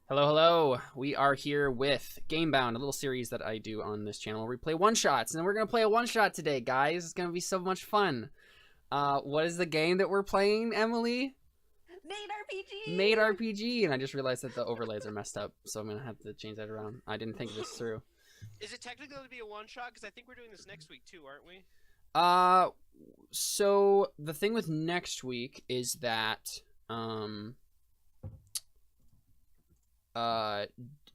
Hello, hello. We are here with Gamebound, a little series that I do on this channel where we play one-shots. And we're going to play a one-shot today, guys. It's going to be so much fun. What is the game that we're playing, Emily? Maid RPG! Maid RPG. And I just realized that the overlays are messed up, so I'm going to have to change that around. I didn't think this through. Is it technically going to be a one-shot? Because I think we're doing this next week, too, aren't we? So the thing with next week is that,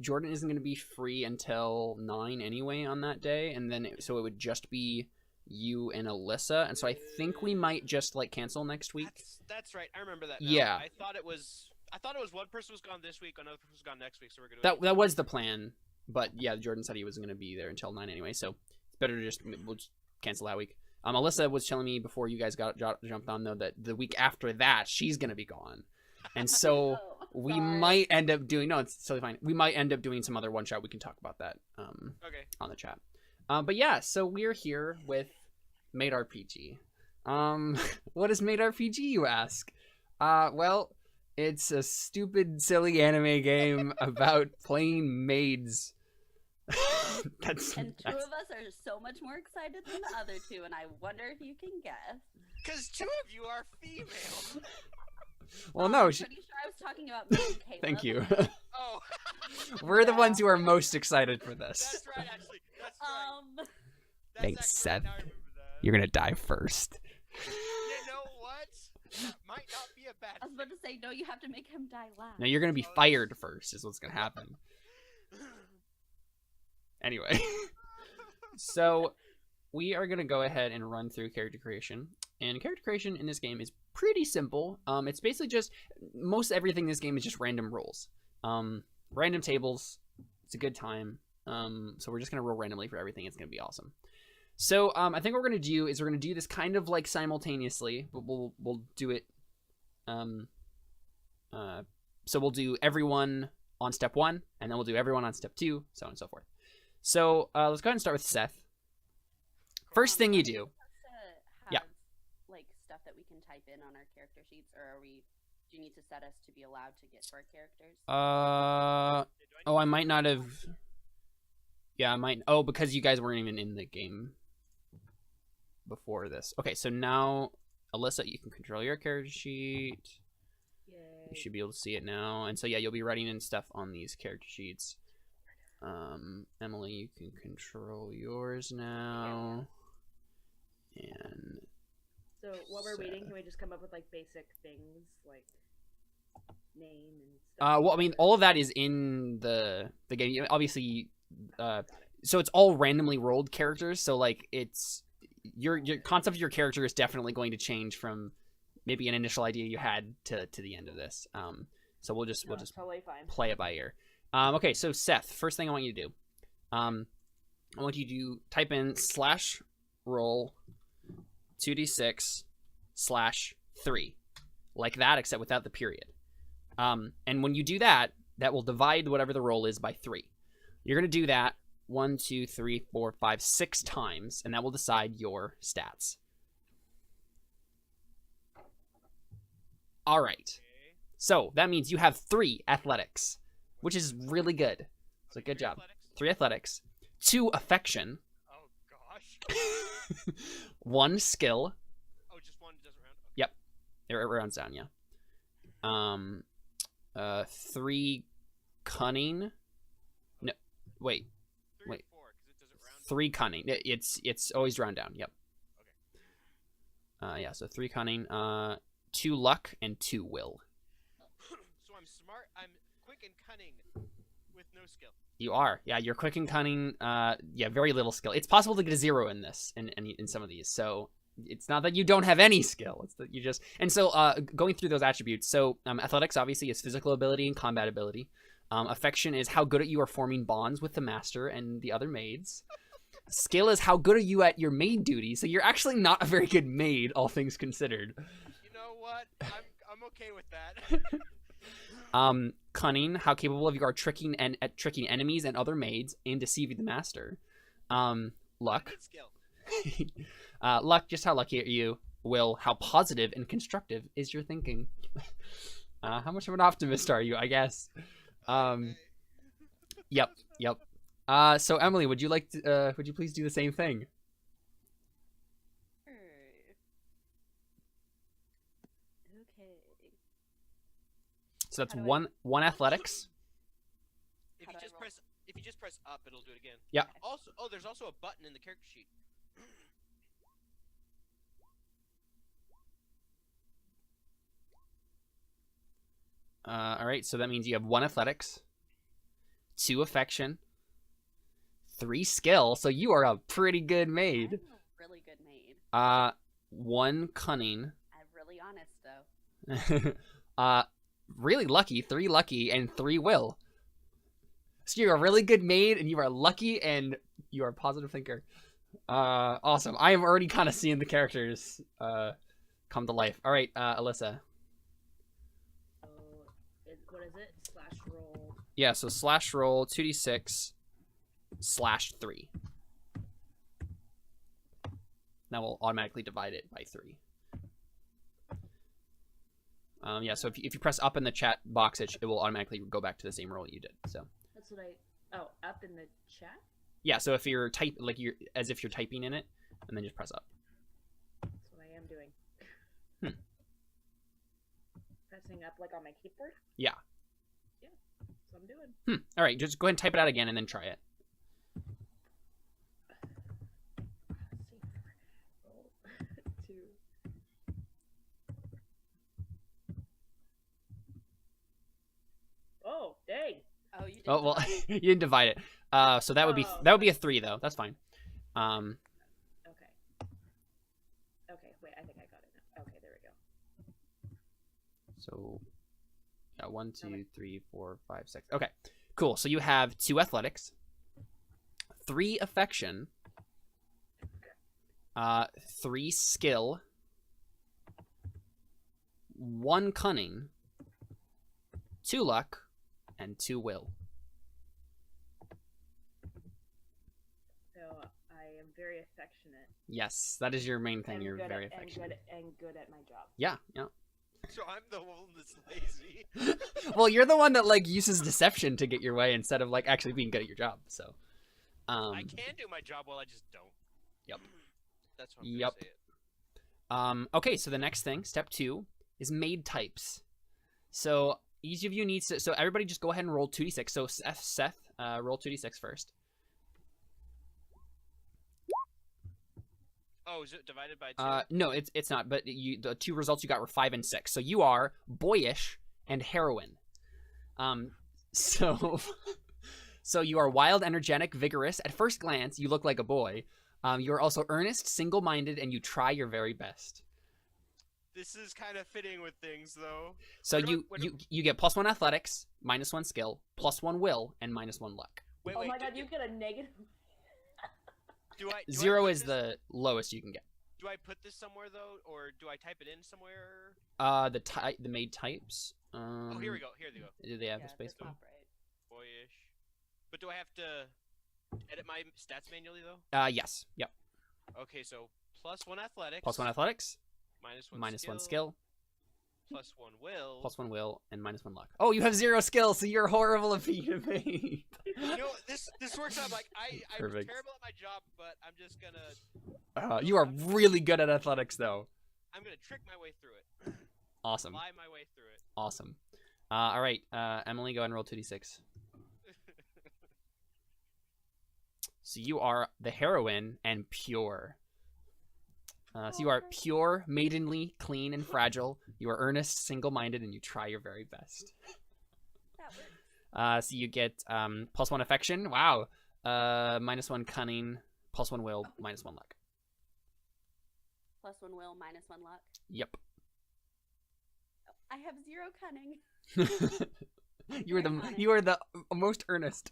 Jordan isn't going to be free until 9 anyway on that day, and then so it would just be you and Alyssa, and so I think we might just like cancel next week. That's right. I remember that now. Yeah. I thought it was one person was gone this week, another person was gone next week, so we're gonna. That was the plan, but yeah, Jordan said he wasn't going to be there until 9 anyway, so it's better to we'll just cancel that week. Alyssa was telling me before you guys jumped on though that the week after that she's going to be gone, and so. We might end up doing it's totally fine. We might end up doing some other one shot. We can talk about that okay. on the chat. But yeah, so we're here with Maid RPG. What is Maid RPG, you ask? Well, it's a stupid, silly anime game about playing maids. And two of us are so much more excited than the other two, and I wonder if you can guess. Because two of you are female. Well, no. I'm pretty sure I was talking about me and Caleb. Thank you. Oh. We're the ones who are most excited for this. That's right, actually. That's right. Thanks, actually, Seth. now I remember that. You're gonna die first. You know what? That might not be a bad I was about to say, no, you have to make him die last. No, you're gonna be fired first, is what's gonna happen. Anyway. So, we are gonna go ahead and run through character creation. And character creation in this game is pretty simple. It's basically just, most everything in this game is just random rolls. Random tables. It's a good time. So we're just going to roll randomly for everything. It's going to be awesome. So I think what we're going to do is we're going to do this kind of like simultaneously, but we'll do it. So we'll do everyone on step 1, and then we'll do everyone on step 2, so on and so forth. So let's go ahead and start with Seth. First thing you do. Yeah. Like stuff that we can type in on our character sheets, or do you need to set us to be allowed to get to our characters? Oh, I might not have. Yeah, I might. Oh, because you guys weren't even in the game before this. Okay, so now, Alyssa, you can control your character sheet. Yay. You should be able to see it now. And so, yeah, you'll be writing in stuff on these character sheets. Emily, you can control yours now. And so while we're waiting, can we just come up with like basic things like name and stuff? well, I mean, all of that is in the game. Obviously, so it's all randomly rolled characters. So like, it's your concept of your character is definitely going to change from maybe an initial idea you had to the end of this. So we'll just totally fine. play it by ear. Okay, so Seth, first thing I want you to do, I want you to type in /roll 2d6/3, like that, except without the period. And when you do that, that will divide whatever the roll is by 3. You're going to do that 1, 2, 3, 4, 5, 6 times, and that will decide your stats. All right. So that means you have 3 athletics, which is really good. So good job. 3 athletics, 2 affection. Oh gosh. 1 skill. Oh, just one doesn't round. Okay. Yep, it rounds down. Yeah. 3 cunning. No, wait. 3 Wait. or 4, because it doesn't round. 3 cunning. It's always round down. Yep. Okay. Yeah. So 3 cunning. 2 luck and 2 will. So I'm smart. I'm quick and cunning, with no skill. You are. Yeah, you're quick and cunning. Yeah, very little skill. It's possible to get a 0 in this, in some of these. So it's not that you don't have any skill. It's that you just... And so going through those attributes. So athletics, obviously, is physical ability and combat ability. Affection is how good at you are forming bonds with the master and the other maids. Skill is how good are you at your maid duty. So you're actually not a very good maid, all things considered. You know what? I'm okay with that. Cunning, how capable of you are tricking enemies and other maids and deceiving the master. Luck. Good skill. Luck, just how lucky are you. Will, how positive and constructive is your thinking. How much of an optimist are you, I guess? Um, yep. So Emily, would you please do the same thing? Okay. So that's How do I- one athletics. If How you do I just roll? press up, it'll do it again. Yeah. Also, oh, there's also a button in the character sheet. All right, so that means you have 1 athletics, 2 affection, 3 skill. So you are a pretty good maid. I'm a really good maid. 1 cunning. I'm really honest though. Really lucky, 3 lucky, and 3 will. So you're a really good maid, and you are lucky, and you are a positive thinker. Awesome. I am already kind of seeing the characters come to life. All right, Alyssa. So, what is it? Slash roll. Yeah, so slash roll 2d6 / 3. Now we'll automatically divide it by 3. Yeah, so if you press up in the chat box, it will automatically go back to the same roll you did. So That's what I. Oh, up in the chat. yeah, so if you're as if you're typing in it, and then just press up. That's what I am doing. Pressing up like on my keyboard. Yeah. Yeah. That's what I'm doing. All right, just go ahead and type it out again, and then try it. Roll 2. Oh, dang. Oh, you did. Oh well, you didn't divide it. So that would be Oh. a 3 though. That's fine. Okay. Okay, wait, I think I got it now. Okay, there we go. So yeah, 1, 2, 3, 4, 5, 6. Okay, cool. So you have 2 athletics, 3 affection, 3 skill, 1 cunning, 2 luck, and 2 will. So I am very affectionate. Yes, that is your main thing. and You're good very at, affectionate. and good at my job. Yeah. So I'm the one that's lazy. Well, you're the one that like uses deception to get your way instead of like actually being good at your job. So, I can do my job well, I just don't. Yep. That's what I'm Yep. gonna say it. Okay, so the next thing, step 2, is maid types. So each of you needs to. So everybody, just go ahead and roll 2d6. So Seth, roll 2d6 first. Oh, is it divided by 2? No, it's not. But the 2 results you got were 5 and 6. So you are boyish and heroine. So you are wild, energetic, vigorous. At first glance, you look like a boy. You are also earnest, single-minded, and you try your very best. This is kind of fitting with things, though. So What do you get +1 athletics, -1 skill, +1 will, and -1 luck. Wait, Oh wait. my god, you get a negative. do I 0 put is this- the lowest you can get. Do I put this somewhere though, or do I type it in somewhere? The maid types. Oh, here we go. Here they go. Do they have Yeah, a space? the top right. Boyish. But do I have to edit my stats manually though? Yes. Yep. Okay, so +1 athletics. +1 athletics, -1 -1 skill, +1 will. +1 will, and -1 luck. Oh, you have 0 skill, so you're horrible at being a maid. You know, this works out like I'm Perfect. terrible at my job, but I'm just gonna You are really good at athletics, though. I'm gonna trick my way through it. Awesome. Lie my way through it. Awesome. All right, Emily, go ahead and roll 2d6. So you are the heroine and pure. So you are pure, maidenly, clean, and fragile. You are earnest, single-minded, and you try your very best. That works. So you get +1 affection. Wow. -1 cunning, +1 will, -1 luck. +1 will, -1 luck. Yep. I have 0 cunning. you are the most earnest.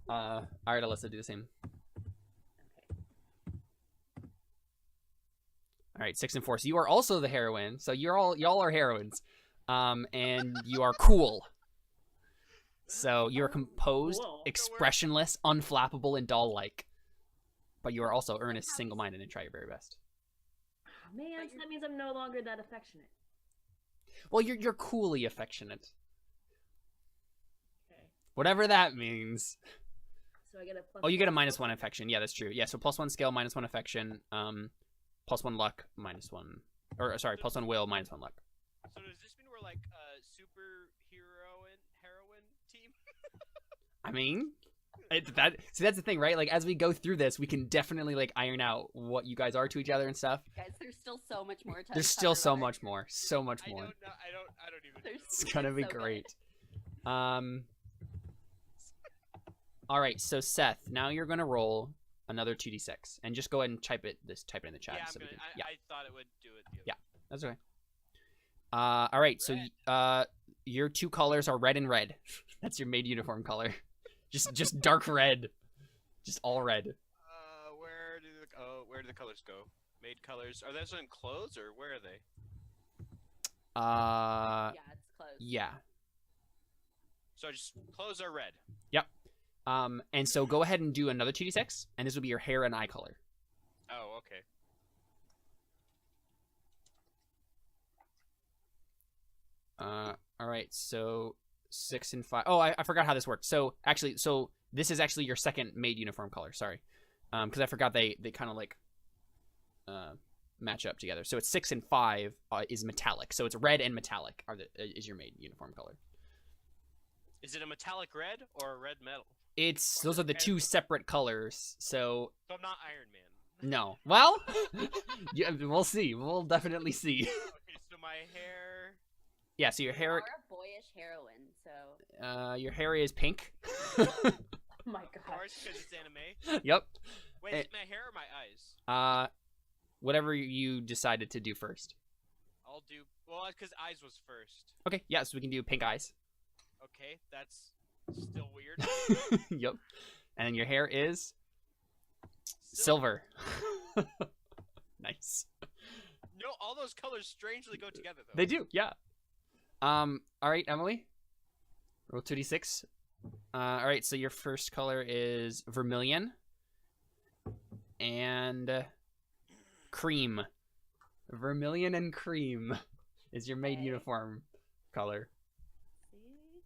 All right, Alyssa, do the same. All right, 6 and 4. So you are also the heroine. So y'all are heroines, and you are cool. So you are composed, Cool. expressionless, unflappable, and doll-like. But you are also earnest, single-minded, and try your very best. Man, so that means I'm no longer that affectionate. Well, you're coolly affectionate. Okay. Whatever that means. So I get a plus. Oh, you get a -1 affection. Yeah, that's true. Yeah, so +1 skill, -1 affection, +1 luck, -1, or sorry, +1 will, -1 luck. So does this mean we're like a superhero and heroine team? I mean, see, that's the thing, right? Like, as we go through this, we can definitely like iron out what you guys are to each other and stuff. Guys, there's still so much more. To There's still uncover so about much more, so much I more. don't know. I don't even. There's- know. It's gonna be so good. great. All right, so Seth, now you're gonna roll another 2d6, and just go ahead and type it in the chat. Yeah, so we can, I thought it would do it. The other Yeah. That's okay. All right, so your two colors are red and red. That's your maid uniform color. Just dark red, just all red. Where do the colors go? Maid colors. Are those in clothes or where are they? Yeah, it's close. Yeah. So just clothes are red. And so go ahead and do another 2d6, and this will be your hair and eye color. Oh, okay. All right, so 6 and 5. Oh, I forgot how this works. So this is actually your second maid uniform color. Sorry, because I forgot they kind of like match up together. So it's 6 and 5 is metallic. So it's red and metallic is your maid uniform color. Is it a metallic red or a red metal? Those are the two separate colors. So So I'm not Iron Man. no. Well, yeah, we'll see. We'll definitely see. Okay, so my hair. Yeah. So your You hair, are a boyish heroine, so your hair is pink. Oh my Of god. course, because it's anime. Yep. Wait, is it my hair or my eyes? Whatever you decided to do first. I'll do. Well, because eyes was first. Okay. Yeah. So we can do pink eyes. Okay, that's still weird. Yep. And your hair is Still- silver. Nice. No, all those colors strangely go together though. They do. Yeah. All right, Emily. Roll 2d6. All right. So your first color is vermilion and cream. Vermilion and cream is your maid Okay. uniform color. see.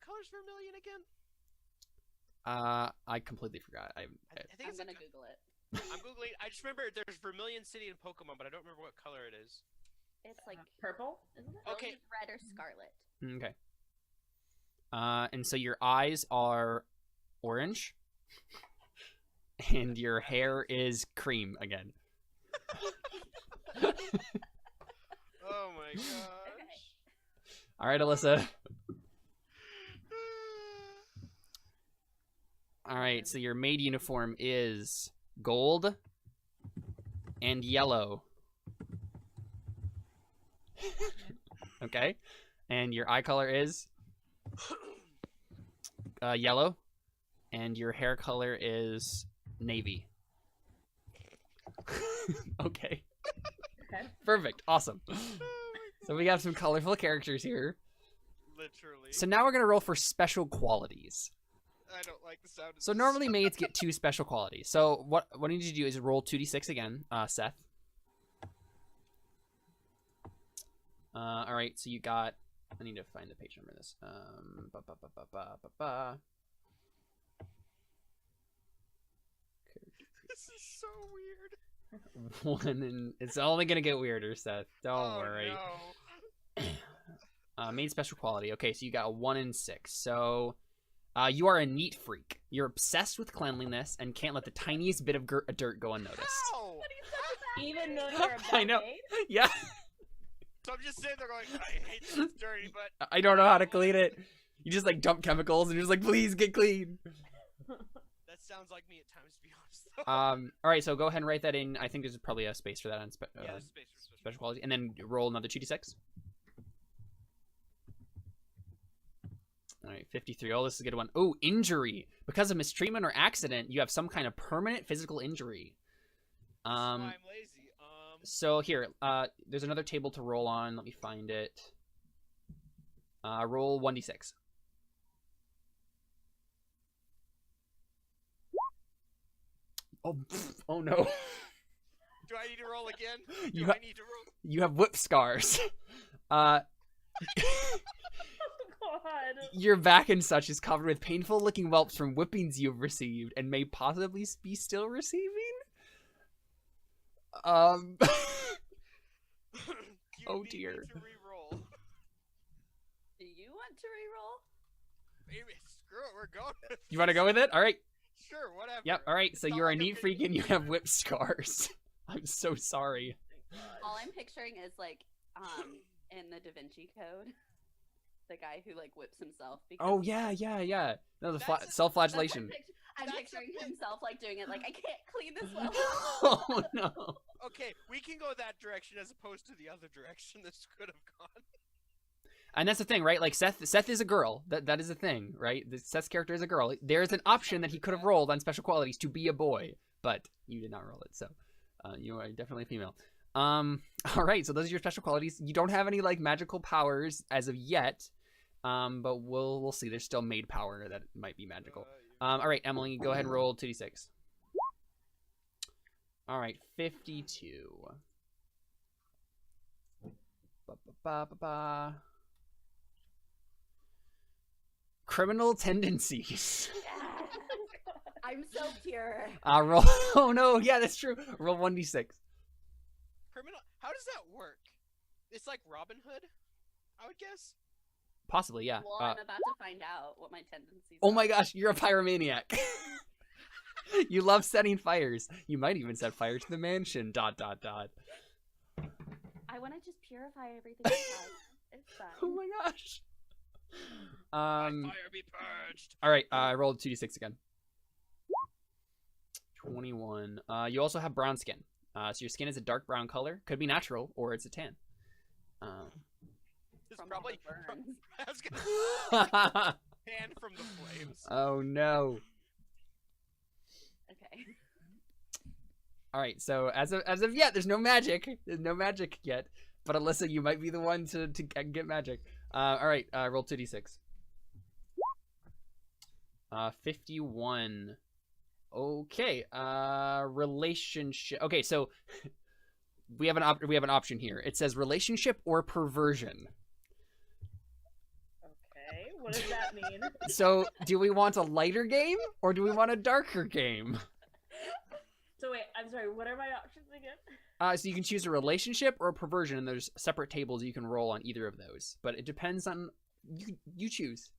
Colors vermilion again? I completely forgot. I think I'm it's gonna like Google it. I'm googling. I just remember there's Vermilion City in Pokemon, but I don't remember what color it is. It's like Purple, isn't it? Okay. brilliant red or scarlet. Okay. And so your eyes are orange, and your hair is cream again. Oh my gosh. Okay. All right, Alyssa. All right, so your maid uniform is gold and yellow. Okay, and your eye color is yellow, and your hair color is navy. Okay. Okay. Perfect. Awesome. So we have some colorful characters here. Literally. So now we're gonna roll for special qualities. I don't like the sound of So this. normally maids get 2 special qualities. So what I need you to do is roll 2d6 again, Seth. All right. So you got. I need to find the page number of this. This is so weird. 1 and it's only gonna get weirder, Seth. Don't Oh, worry. No. Maid special quality. Okay, so you got a 1 and 6. So you are a neat freak. You're obsessed with cleanliness and can't let the tiniest bit of dirt go unnoticed. How? Even though you're a bad I know. maid? Yeah, So I'm just sitting there going, I hate this, it's dirty, but I don't know how to clean it. You just like dump chemicals and you're just like, please get clean. that sounds like me at times, to be honest. Though. All right, so go ahead and write that in. I think there's probably a space for that on yeah, there's space for special quality, and then roll another 2d6. All right, 53. Oh, this is a good one. Oh, injury. Because of mistreatment or accident, you have some kind of permanent physical injury. That's why I'm lazy. So here, there's another table to roll on. Let me find it. Roll 1d6. Oh, oh no. Do I need to roll again? You Do ha- I need to roll? You have whip scars. Oh Your back and such is covered with painful-looking whelps from whippings you've received and may possibly be still receiving. You Oh, need dear. me to re-roll. Do you want to reroll? Maybe screw it, we're going. With You want to go with it? All right. Sure, whatever. Yep. All right. So It's not you're a like I'm neat gonna- freak and you have whip scars. I'm so sorry. All I'm picturing is like, in the Da Vinci Code, the guy who like whips himself. Because Oh yeah. No, the That's a- self-flagellation. I'm That's a picturing bit- himself like doing it. Like I can't clean this well. Oh no. Okay, we can go that direction as opposed to the other direction this could have gone. And that's the thing, right? Like Seth is a girl. That is a thing, right? Seth's character is a girl. There's an option that he could have rolled on special qualities to be a boy, but you did not roll it, so you are definitely a female. All right, so those are your special qualities. You don't have any like magical powers as of yet, but we'll see. There's still maid power that might be magical. All right, Emily, go ahead and roll 2d6. All right, 52. Ba-ba-ba-ba-ba. Criminal tendencies. I'm so pure. Roll. Oh no, yeah, that's true. Roll 1d6. Criminal. How does that work? It's like Robin Hood, I would guess. Possibly, yeah. Well, I'm about to find out what my tendencies Oh are. my gosh, you're a pyromaniac. You love setting fires. You might even set fire to the mansion. ... I want to just purify everything inside. It's fine. Oh my gosh. Fire be purged. All right. I rolled 2d6 again. 21. You also have brown skin. So your skin is a dark brown color. Could be natural or it's a tan. It's From probably. all the burns. I was gonna hand from the flames. Oh no. Okay. All right. So as of yet, there's no magic. There's no magic yet. But Alyssa, you might be the one to get magic. All right. Roll 2d6. 51. Okay. Relationship. Okay. So we have an option here. It says relationship or perversion. Okay, what does that mean? So do we want a lighter game or do we want a darker game? So wait, I'm sorry. What are my options again? So you can choose a relationship or a perversion, and there's separate tables you can roll on either of those. But it depends on you choose.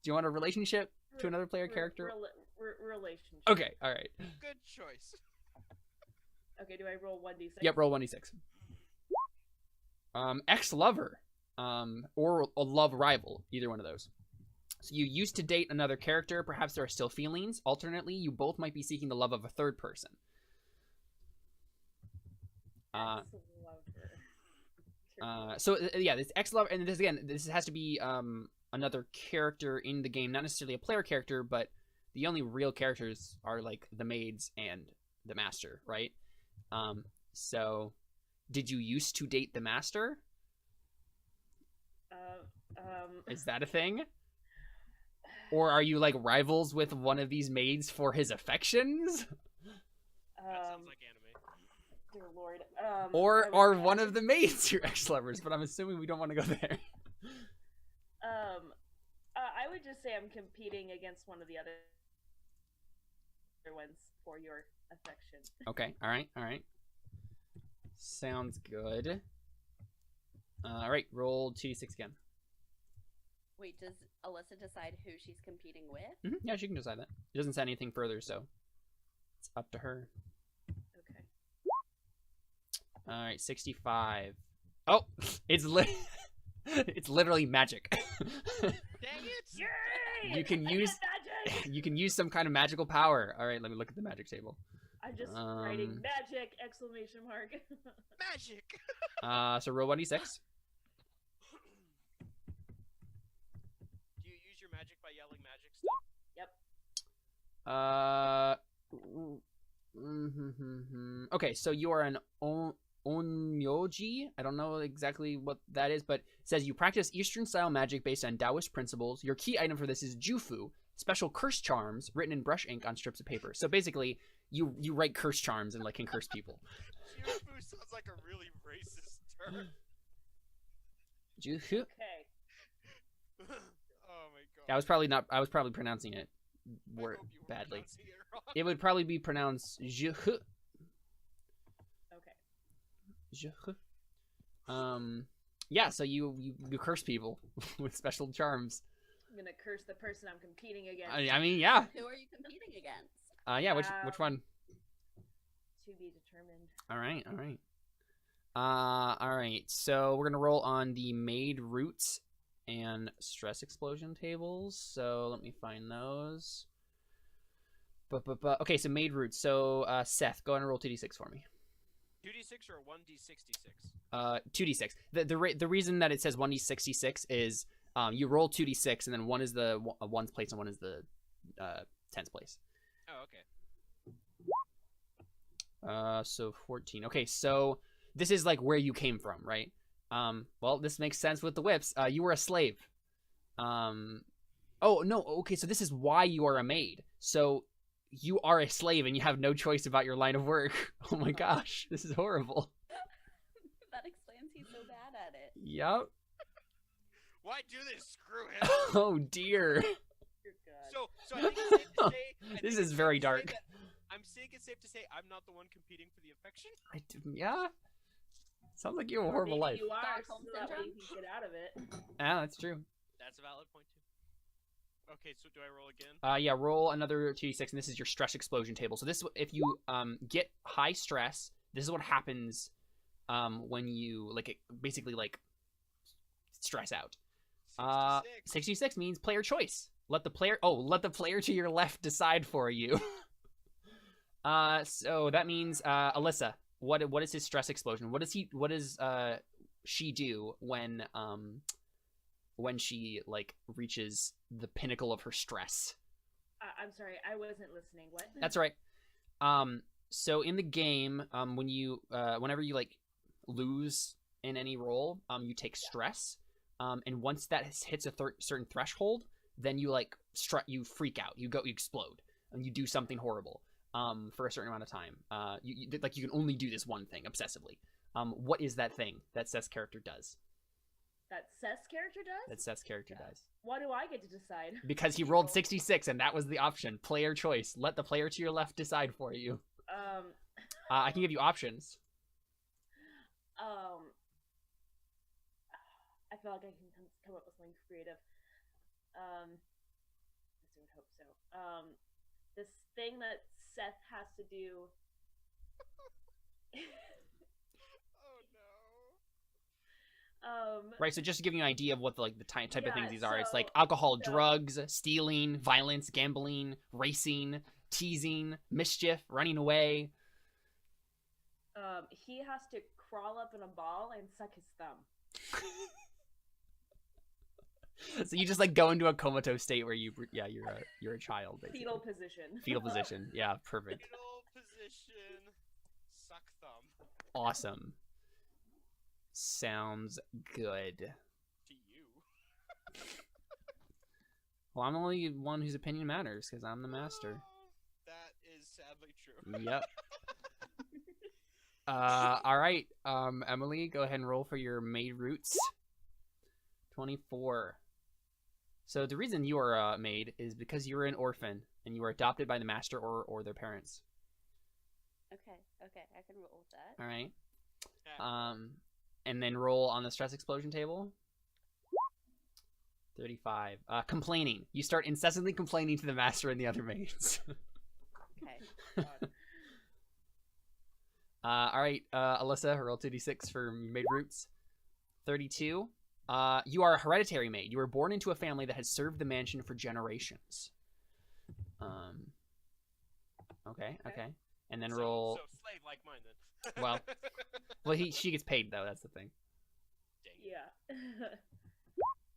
Do you want a relationship to another player character? Relationship. Okay, all right. Good choice. Okay, do I roll 1d6? Yep, roll 1d6. Ex-lover, or a love rival, either one of those. So you used to date another character. Perhaps there are still feelings. Alternately, you both might be seeking the love of a third person. Yeah, this ex-lover, and this again, this has to be another character in the game, not necessarily a player character, but the only real characters are like the maids and the master, right? So did you used to date the master? Is that a thing? Or are you like rivals with one of these maids for his affections? That sounds like anime. Dear Lord. Or are one of the maids your ex-lovers? But I'm assuming we don't want to go there. I would just say I'm competing against one of the other ones for your affection. Okay, alright. Sounds good. Alright, roll 2d6 again. Wait, does Alyssa decide who she's competing with? Yeah, she can decide that. It doesn't say anything further, so it's up to her. Okay. Alright, 65. Oh, it's literally magic. Dang it! Yay! You can I use- get magic! You can use some kind of magical power. Alright, let me look at the magic table. I'm just writing magic! Exclamation mark. Magic! So roll 1d6. Do you use your magic by yelling magic still? Okay, so you are an onmyoji. I don't know exactly what that is, but it says you practice Eastern-style magic based on Taoist principles. Your key item for this is Jufu, special curse charms written in brush ink on strips of paper. So basically, you write curse charms and like can curse people. Jufu sounds like a really racist term. Jufu. Okay. I was probably pronouncing it I hope you were badly. pronouncing it wrong. It would probably be pronounced je. Okay. Je. Yeah. So you curse people with special charms. I'm gonna curse the person I'm competing against. I mean, yeah. Who are you competing against? Yeah. Which one? To be determined. All right. All right. All right. So we're gonna roll on the Maid roots and stress explosion tables. So let me find those. Okay, so Maid roots. So Seth, go ahead and roll 2d6 for me. 2d6 or 1d66? 2d6. The reason that it says 1d66 is you roll 2d6 and then one is the ones place and one is the tens place. Oh, okay. So 14. Okay, so this is like where you came from, right? Well, this makes sense with the whips. You were a slave. Oh no. Okay, so this is why you are a maid. So you are a slave and you have no choice about your line of work. Oh my gosh, this is horrible. That explains he's so bad at it. Yep. Why do this? Screw him. Oh dear. Dear God. So I think it's safe to say. This is very dark. I'm saying it's safe to say I'm not the one competing for the affection. Yeah. Sounds like you have a horrible Maybe life. You are, Stockholm so that way syndrome? you can get out of it. Yeah, that's true. That's a valid point too. Okay, so do I roll again? Yeah, roll another 2d6, and this is your stress explosion table. So this, if you get high stress, this is what happens when you basically stress out. 66. 66 means player choice. Let the player to your left decide for you. So that means Alyssa, what is his stress explosion? What does she do when she reaches the pinnacle of her stress? I'm sorry, I wasn't listening. What? That's right. So in the game, when you whenever you lose in any roll, you take stress. And once that hits a certain threshold, then you you freak out. You explode, and you do something horrible. For a certain amount of time. You can only do this one thing obsessively. What is that thing that Seth's character does? That Seth's character does? That Seth's character does. Why do I get to decide? Because he rolled 66, and that was the option. Player choice. Let the player to your left decide for you. I can give you options. I feel like I can come up with something creative. I would hope so. This thing that Seth has to do. Oh no. Right, so just to give you an idea of what the type of things these are, it's so- alcohol, drugs, stealing, violence, gambling, racing, teasing, mischief, running away. He has to crawl up in a ball and suck his thumb. So you just go into a comatose state where you're a child, basically. Fetal position. Fetal position. Yeah, perfect. Fetal position. Suck thumb. Awesome. Sounds good. To you. Well, I'm the only one whose opinion matters because I'm the master. That is sadly true. Yep. All right. Emily, go ahead and roll for your maid roots. 24. So the reason you are a maid is because you were an orphan and you were adopted by the master or their parents. Okay, I can roll with that. All right. Yeah. And then roll on the stress explosion table. 35. Complaining. You start incessantly complaining to the master and the other maids. Okay. All right, Alyssa, roll 2d6 for maid roots. 32. You are a hereditary maid. You were born into a family that has served the mansion for generations. Okay. And then roll. So slave like mine then. Well, she gets paid though. That's the thing. Dang it. Yeah.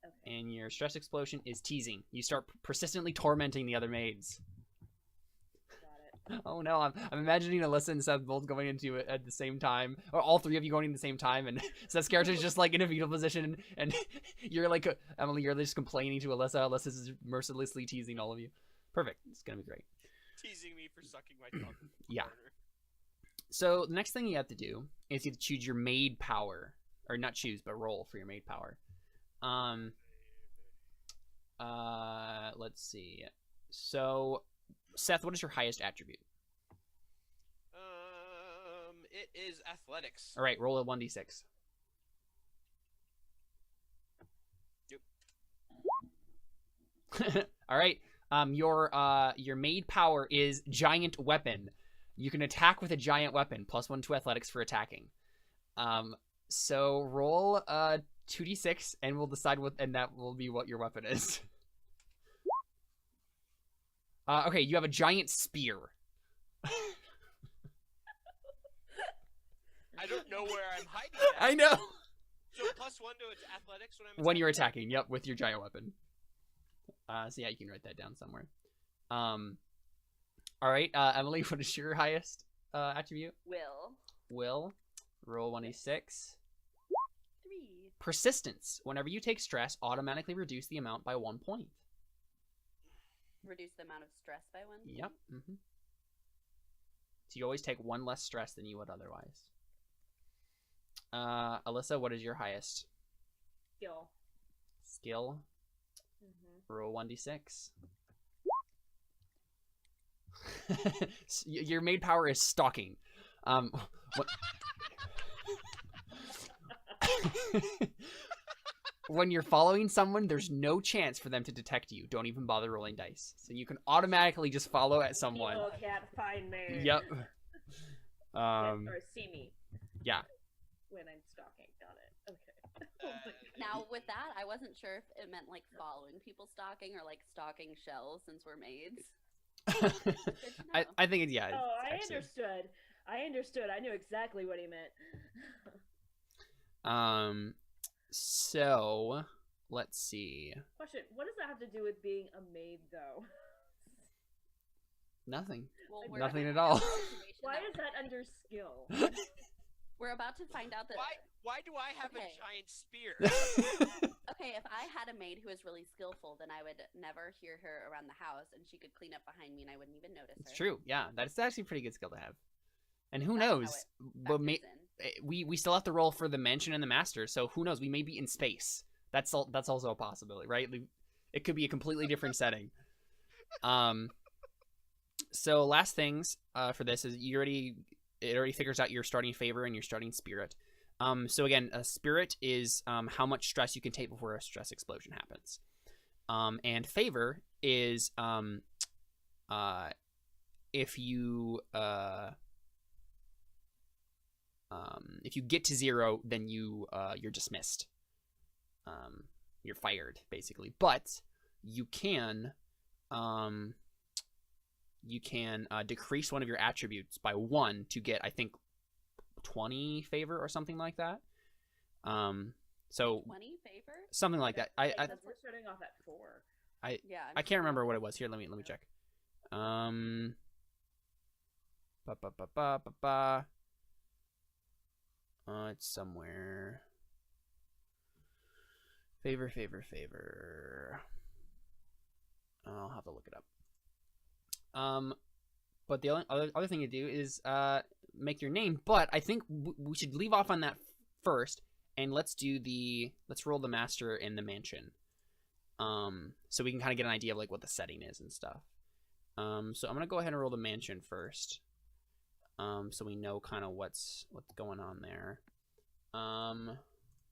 Okay. And your stress explosion is teasing. You start persistently tormenting the other maids. Got it. Oh no, I'm imagining Alyssa and Seth both going into it at the same time, or all three of you going in the same time, and Seth's character is just in a fetal position, and you're Emily, you're just complaining to Alyssa. Alyssa's mercilessly teasing all of you. Perfect. It's gonna be great. Teasing me for sucking my thumb. Yeah. So the next thing you have to do is you have to choose your maid power, or not choose, but roll for your maid power. Let's see. So, Seth, what is your highest attribute? It is athletics. All right, roll a 1d6. Yep. All right. Your maid power is giant weapon. You can attack with a giant weapon, +1 to athletics for attacking. So roll 2d6, and we'll decide and that will be what your weapon is. Okay, you have a giant spear. I don't know where I'm hiding that. I know. So +1 to its athletics When you're attacking, yep, with your giant weapon. So yeah, you can write that down somewhere. All right, Emily, what is your highest attribute? Will. Roll 1d6. 3. Persistence. Whenever you take stress, automatically reduce the amount by 1 point. Reduce the amount of stress by 1 point? Yep. So you always take 1 less stress than you would otherwise. Alyssa, what is your highest? Skill. Roll 1d6. Your maid power is stalking. When you're following someone, there's no chance for them to detect you. Don't even bother rolling dice. So you can automatically just follow at someone. People can't find me. Yep. Or see me. Yeah. When I'm stalking. Got it. Okay. Now, with that, I wasn't sure if it meant like following people stalking or like stalking shells since we're maids. Good to know. I think it's, yeah. Oh, I actually. understood. I knew exactly what he meant. So let's see. Question: what does that have to do with being a maid, though? Nothing. Well, Nothing about at all. to have a situation Why that- is that under skill? We're about to find out that. Why do I have Okay. a giant spear? Okay, if I had a maid who was really skillful, then I would never hear her around the house, and she could clean up behind me, and I wouldn't even notice her. It's true. Yeah, that's actually a pretty good skill to have. And who That's how knows? it But factors in. we still have to roll for the mansion and the master, so who knows? We may be in space. That's also a possibility, right? It could be a completely different setting. So last things for this is it already figures out your starting favor and your starting spirit. So again, a spirit is how much stress you can take before a stress explosion happens. And favor is if you get to 0, then you're dismissed. You're fired, basically. But you can decrease one of your attributes by 1 to get, I think, 20 favor or something like that. So 20 favor? something like that. I Because we're starting off at 4. Yeah. I can't remember what it was. Here, let me check. It's somewhere. Favor. I'll have to look it up. But the other thing to do is make your name. But I think we should leave off on that first, and let's roll the master in the mansion. So we can kind of get an idea of like what the setting is and stuff. So I'm gonna go ahead and roll the mansion first. So we know kind of what's going on there.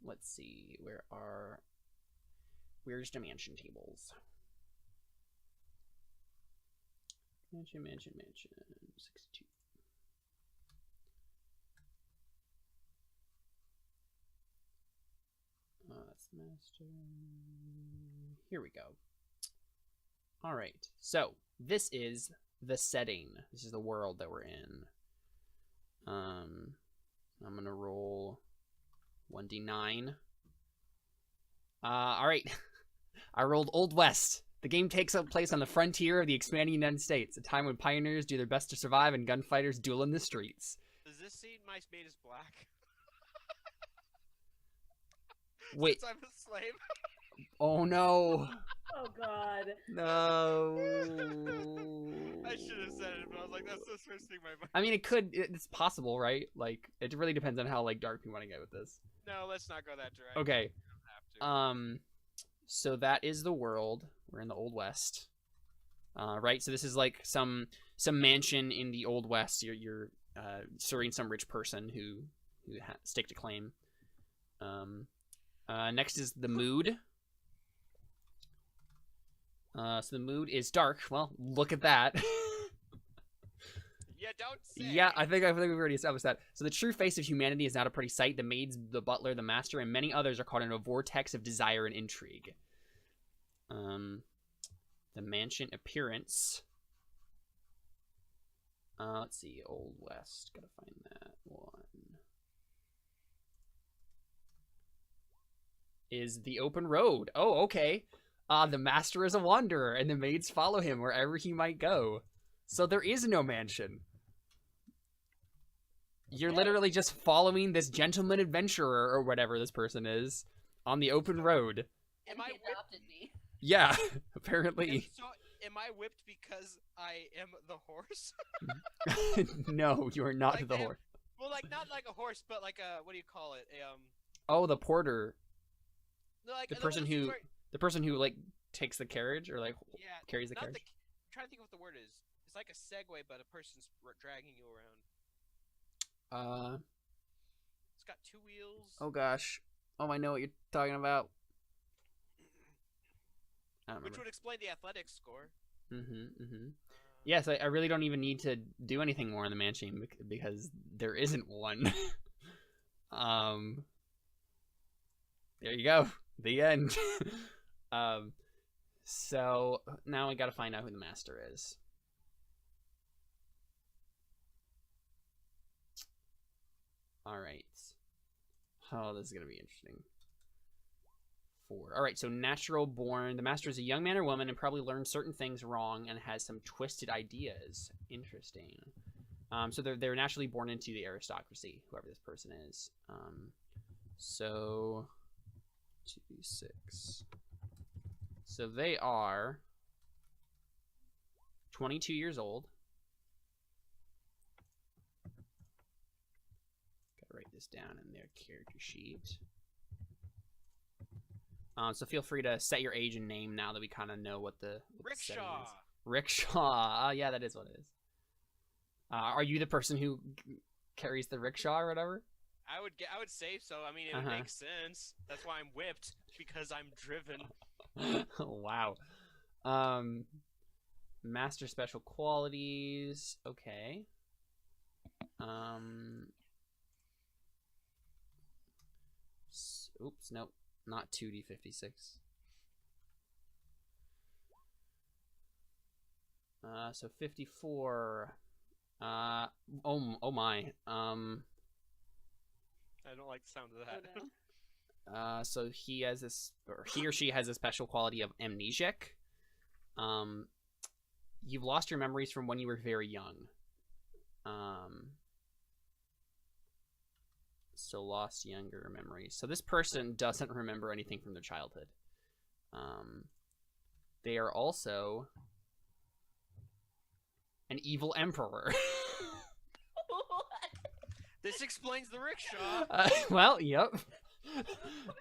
Let's see, where's the mansion tables? Mansion 62. That's the master. Here we go. All right. So this is the setting. This is the world that we're in. I'm gonna roll 1d9. All right. I rolled Old West. The game takes place on the frontier of the expanding United States, a time when pioneers do their best to survive and gunfighters duel in the streets. Does this seem my maid is black? Wait. Since I'm a slave. Oh no. Oh God. No. I should have said it, but I was like, that's the first thing my mind. I mean, it's possible, right? Like, it really depends on how like dark you want to get with this. No, let's not go that direction. Okay. We don't have to. So that is the world. We're in the Old West. Right? So this is like some mansion in the Old West. You're serving some rich person who staked a claim. Next is the mood. So the mood is dark. Well, look at that. Yeah, don't say. Yeah, I think we've already established that. So the true face of humanity is not a pretty sight. The maids, the butler, the master, and many others are caught in a vortex of desire and intrigue. The mansion appearance. Let's see, Old West. Gotta find that one. Is the open road. Oh, okay. The master is a wanderer, and the maids follow him wherever he might go. So there is no mansion. You're literally just following this gentleman adventurer, or whatever this person is, on the open road. And he adopted me. Yeah, apparently. So, am I whipped because I am the horse? No, you are not Like, the horse. Well, like, not like a horse, but like a, what do you call it? Oh, the porter. Like, The person who like takes the carriage or like yeah, carries the not carriage. I'm trying to think of what the word is. It's like a Segway, but a person's dragging you around. It's got 2 wheels. Oh gosh. Oh, I know what you're talking about. I don't Which remember. would explain the athletics score. Yes, I really don't even need to do anything more in the mansion because there isn't one. There you go. The end. So now we gotta find out who the master is. All right. Oh, this is gonna be interesting. 4. All right, so natural born. The master is a young man or woman and probably learned certain things wrong and has some twisted ideas. Interesting. So they're naturally born into the aristocracy, whoever this person is. So 2d6. So they are 22 years old. Gotta write this down in their character sheet. So feel free to set your age and name now that we kind of know what the setting Rickshaw. is. Rickshaw. Yeah, that is what it is. Are you the person who carries the rickshaw or whatever? I would say so. I mean, it would make sense. That's why I'm whipped, because I'm driven. Wow. Master special qualities. Okay. Oops, nope. Not 2d56. So 54. Oh my. I don't like the sound of that. Oh, no. So he has this, or he or she has a special quality of amnesiac. You've lost your memories from when you were very young. So lost younger memories. So this person doesn't remember anything from their childhood. They are also an evil emperor. This explains the rickshaw. Well, yep. Wait,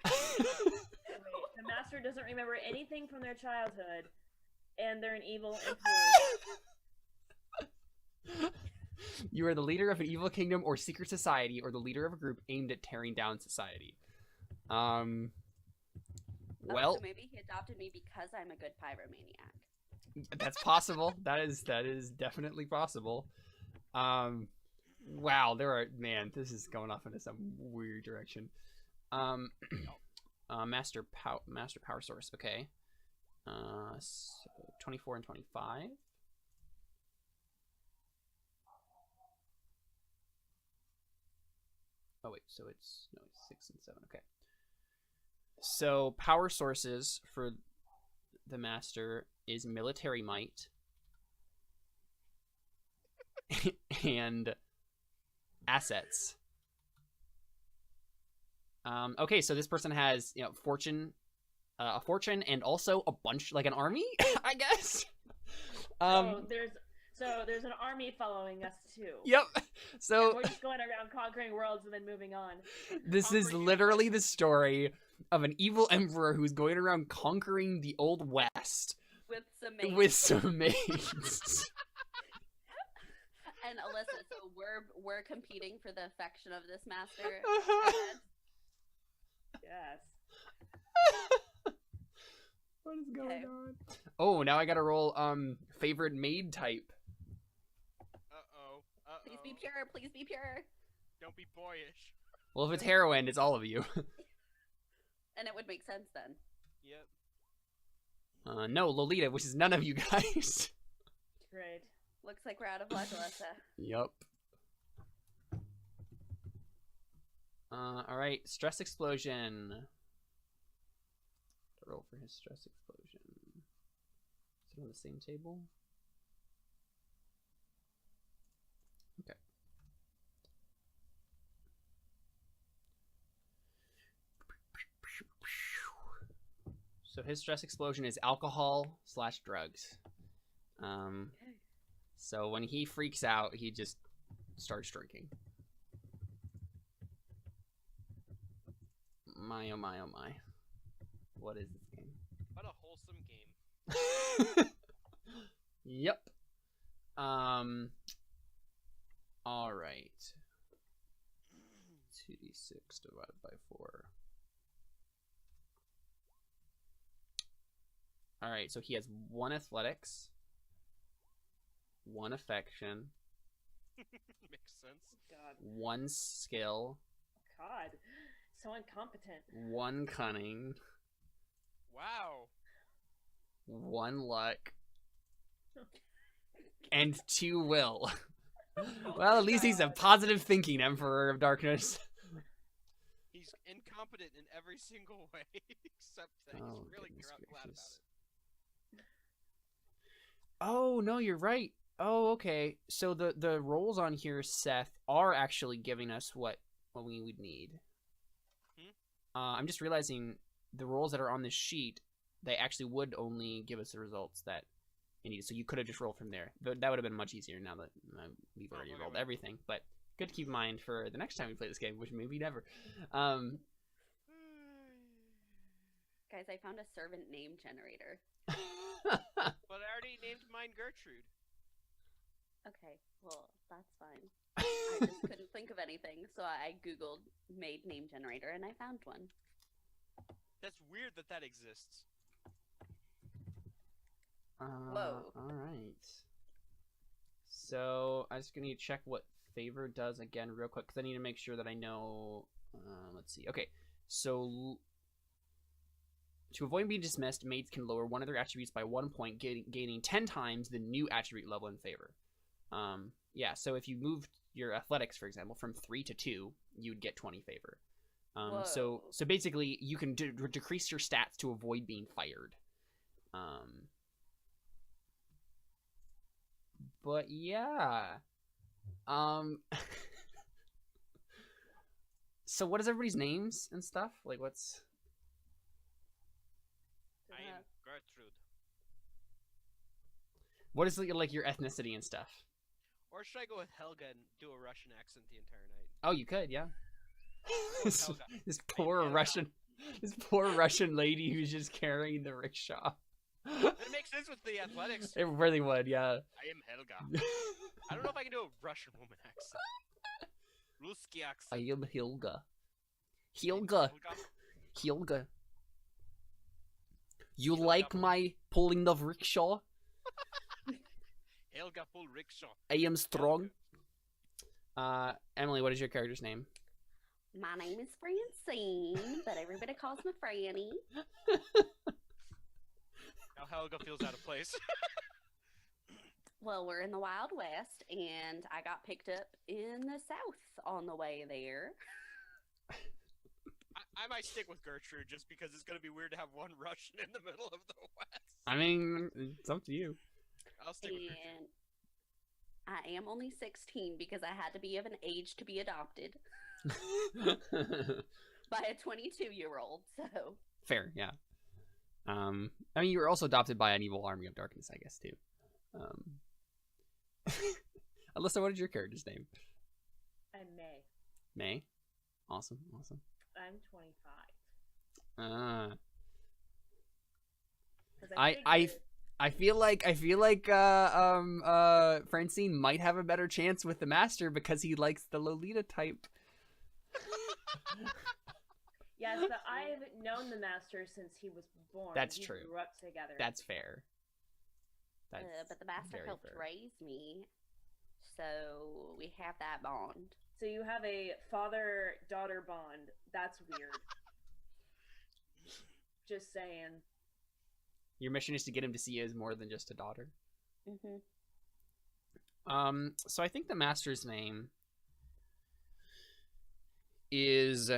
the master doesn't remember anything from their childhood, and they're an evil emperor. You are the leader of an evil kingdom or secret society, or the leader of a group aimed at tearing down society. Well, So maybe he adopted me because I'm a good pyromaniac. that's possible. That is definitely possible. Wow, this is going off into some weird direction. Master power source. Okay. So 24 and 25. Oh wait, so it's 6 and 7. Okay. So power sources for the master is military might and assets. Okay, so this person has a fortune and also a bunch, like an army, I guess. So there's an army following us too. Yep. And So we're just going around conquering worlds and then moving on. this is Conquering literally the story of an evil emperor who's going around conquering the Old West With some maids. with some maids. And Alyssa, so we're competing for the affection of this master. Yes. What is going Okay. on? Oh, now I gotta roll favorite maid type. Uh-oh. Please be pure. Please be pure. Don't be boyish. Well, if it's heroine, it's all of you. And it would make sense then. Yep. No, Lolita, which is none of you guys. Great. Looks like we're out of luck, Alyssa. Yup. Alright, stress explosion. Roll for his stress explosion. Is it on the same table? Okay. So his stress explosion is alcohol/drugs. So when he freaks out, he just starts drinking. My oh my oh my. What is this game? What a wholesome game. Yep. Alright. 2d6 divided by 4. Alright, so he has 1 athletics, 1 affection, Makes sense. God. 1 skill, God. So incompetent. 1 cunning, Wow. 1 luck, and 2 will. Well, at least he's a positive thinking Emperor of Darkness. He's incompetent in every single way, except that he's Oh, really goodness glad about gracious. it. Oh, no, you're right. Oh, okay. So the rolls on here, Seth, are actually giving us what we would need. I'm just realizing the rolls that are on this sheet, they actually would only give us the results that you need. So you could have just rolled from there. That would have been much easier now that we've already okay, rolled wait. everything. But good to keep in mind for the next time we play this game, which maybe never. Guys, I found a servant name generator. But I already named mine Gertrude. Okay, well, that's fine. I just couldn't think of anything, so I googled maid name generator and I found one. That's weird that that exists. Whoa. Alright. So, I'm just gonna need to check what favor does again real quick, because I need to make sure that I know... let's see. Okay, so... To avoid being dismissed, maids can lower one of their attributes by 1 point, gaining 10 times the new attribute level in favor. Yeah, so if you moved your athletics, for example, from 3 to 2, you'd get 20 favor. So basically, you can decrease your stats to avoid being fired. But yeah. So what is everybody's names and stuff? Like, what's... I am Gertrude. What is like your ethnicity and stuff? Or should I go with Helga and do a Russian accent the entire night? Oh, you could, yeah. with Helga. This poor Russian lady who's just carrying the rickshaw. It makes sense with the athletics. It really would, yeah. I am Helga. I don't know if I can do a Russian woman accent. Ruski accent. I am Hilga. Hilga. Hilga. You like my pulling the rickshaw? Helga full rickshaw. I am strong. Emily, what is your character's name? My name is Francine, but everybody calls me Franny. Now Helga feels out of place. Well, we're in the Wild West, and I got picked up in the South on the way there. I might stick with Gertrude just because it's going to be weird to have one Russian in the middle of the West. I mean, it's up to you. I'll stick with Gertrude. And I am only 16 because I had to be of an age to be adopted by a 22-year-old, so... Fair, yeah. I mean, you were also adopted by an evil army of darkness, I guess, too. Alyssa, what is your character's name? I'm May. May. Awesome. I'm 25. Ah. 'Cause I feel like Francine might have a better chance with the master because he likes the Lolita type. Yes, but I've known the master since he was born. That's we true. Grew up together. That's fair. But the master very helped fair. raise me, so we have that bond. So you have a father-daughter bond. That's weird. Just saying. Your mission is to get him to see you as more than just a daughter. Mm-hmm. So I think the master's name is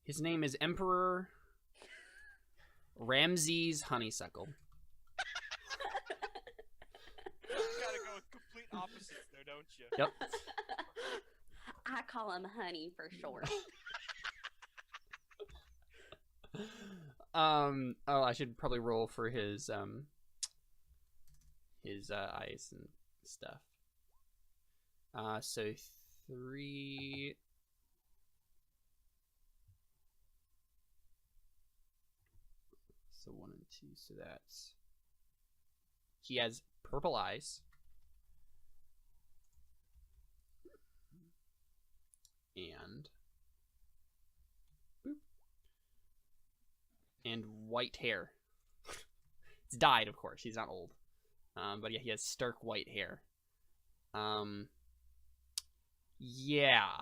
his name is Emperor Ramses Honeysuckle. You gotta go with complete opposites there, don't you? Yep. I call him Honey for short. Oh, I should probably roll for his eyes and stuff. So 3. So 1 and 2. So that's he has purple eyes. And boop. And white hair. It's dyed, of course. He's not old. But yeah, he has stark white hair. Yeah.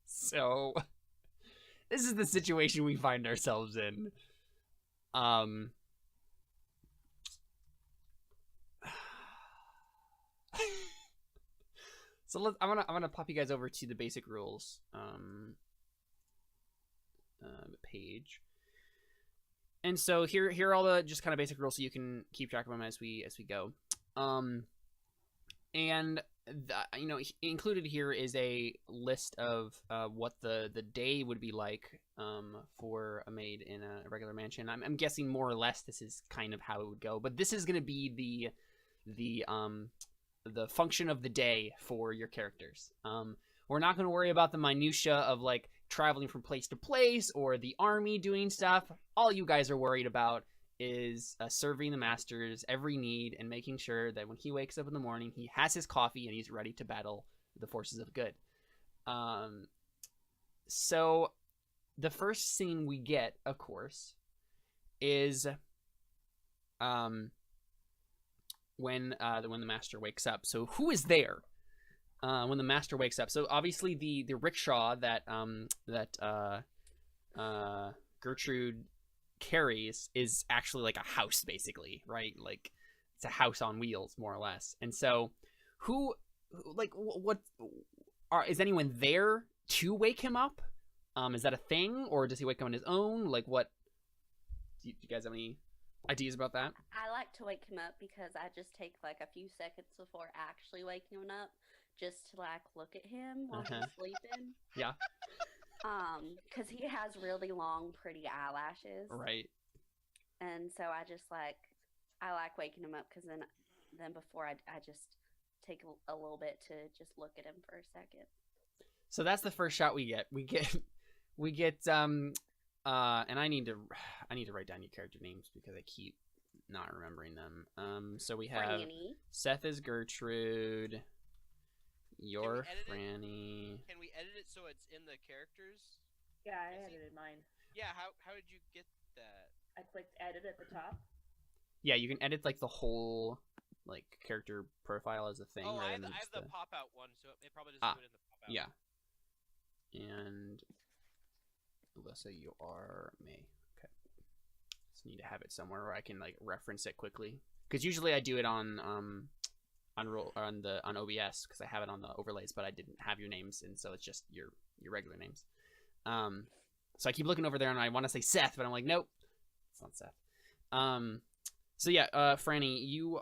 So this is the situation we find ourselves in. So I'm gonna pop you guys over to the basic rules page. And so here are all the just kind of basic rules so you can keep track of them as we go. And included here is a list of what the day would be like for a maid in a regular mansion. I'm guessing more or less this is kind of how it would go, but this is going to be the function of the day for your characters. We're not going to worry about the minutia of like traveling from place to place or the army doing stuff. All you guys are worried about is serving the master's every need and making sure that when he wakes up in the morning, he has his coffee and he's ready to battle the forces of good. So the first scene we get, of course, is when the master wakes up. So who is there when the master wakes up? So obviously the rickshaw that Gertrude carries is actually like a house, basically, right? Like it's a house on wheels, more or less. And so is anyone there to wake him up? Is that a thing, or does he wake up on his own? Like, what do you guys have any ideas about that? I like to wake him up because I just take like a few seconds before actually waking him up just to like look at him while he's sleeping. Yeah. Because he has really long, pretty eyelashes. Right. And so I like waking him up because then before I just take a little bit to just look at him for a second. So that's the first shot we get. We get and I need to write down your character names because I keep not remembering them. So we have Franny. Seth is Gertrude. You're edit it? Franny. Can we edit it so it's in the characters? Yeah, I edited mine. Yeah, how did you get that? I clicked edit at the top. Yeah, you can edit like the whole like character profile as a thing. Oh, I rather have, than I just have the pop-out one, so it probably doesn't do it in the pop-out. Yeah. And Alyssa, you are May. Okay. Just need to have it somewhere where I can like reference it quickly. Because usually I do it on OBS because I have it on the overlays, but I didn't have your names, and so it's just your regular names. So I keep looking over there, and I want to say Seth, but I'm like, nope, it's not Seth. So yeah, Franny, you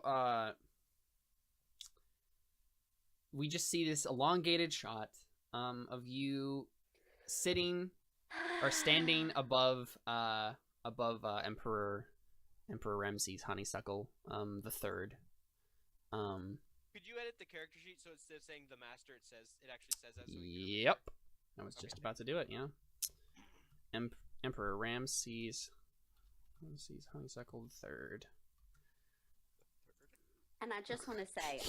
we just see this elongated shot of you sitting or standing above Emperor Ramses Honeysuckle the third. Could you edit the character sheet so instead of saying the master, it actually says that? So Yep. I was just about to do it. Yeah. Emperor Ramses Honeysuckle the third. And I just want to say,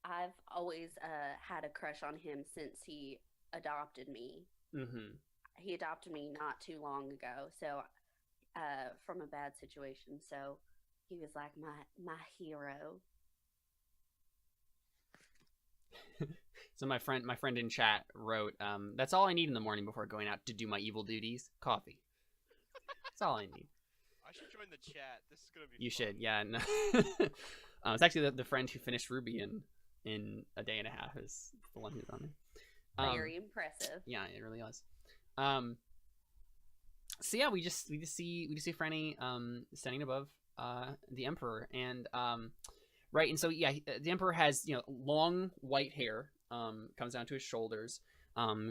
I've always had a crush on him since he adopted me. Mm-hmm. He adopted me not too long ago, so from a bad situation. So he was like my hero. So my friend in chat wrote, "That's all I need in the morning before going out to do my evil duties. Coffee. That's all I need." I should join the chat. This is gonna be. You fun. should, yeah. No. It's actually the friend who finished Ruby in a day and a half is the one who's on there. Very impressive. Yeah, it really was. So yeah, we just see Franny standing above the Emperor, and right, and so yeah, the Emperor has long white hair, comes down to his shoulders.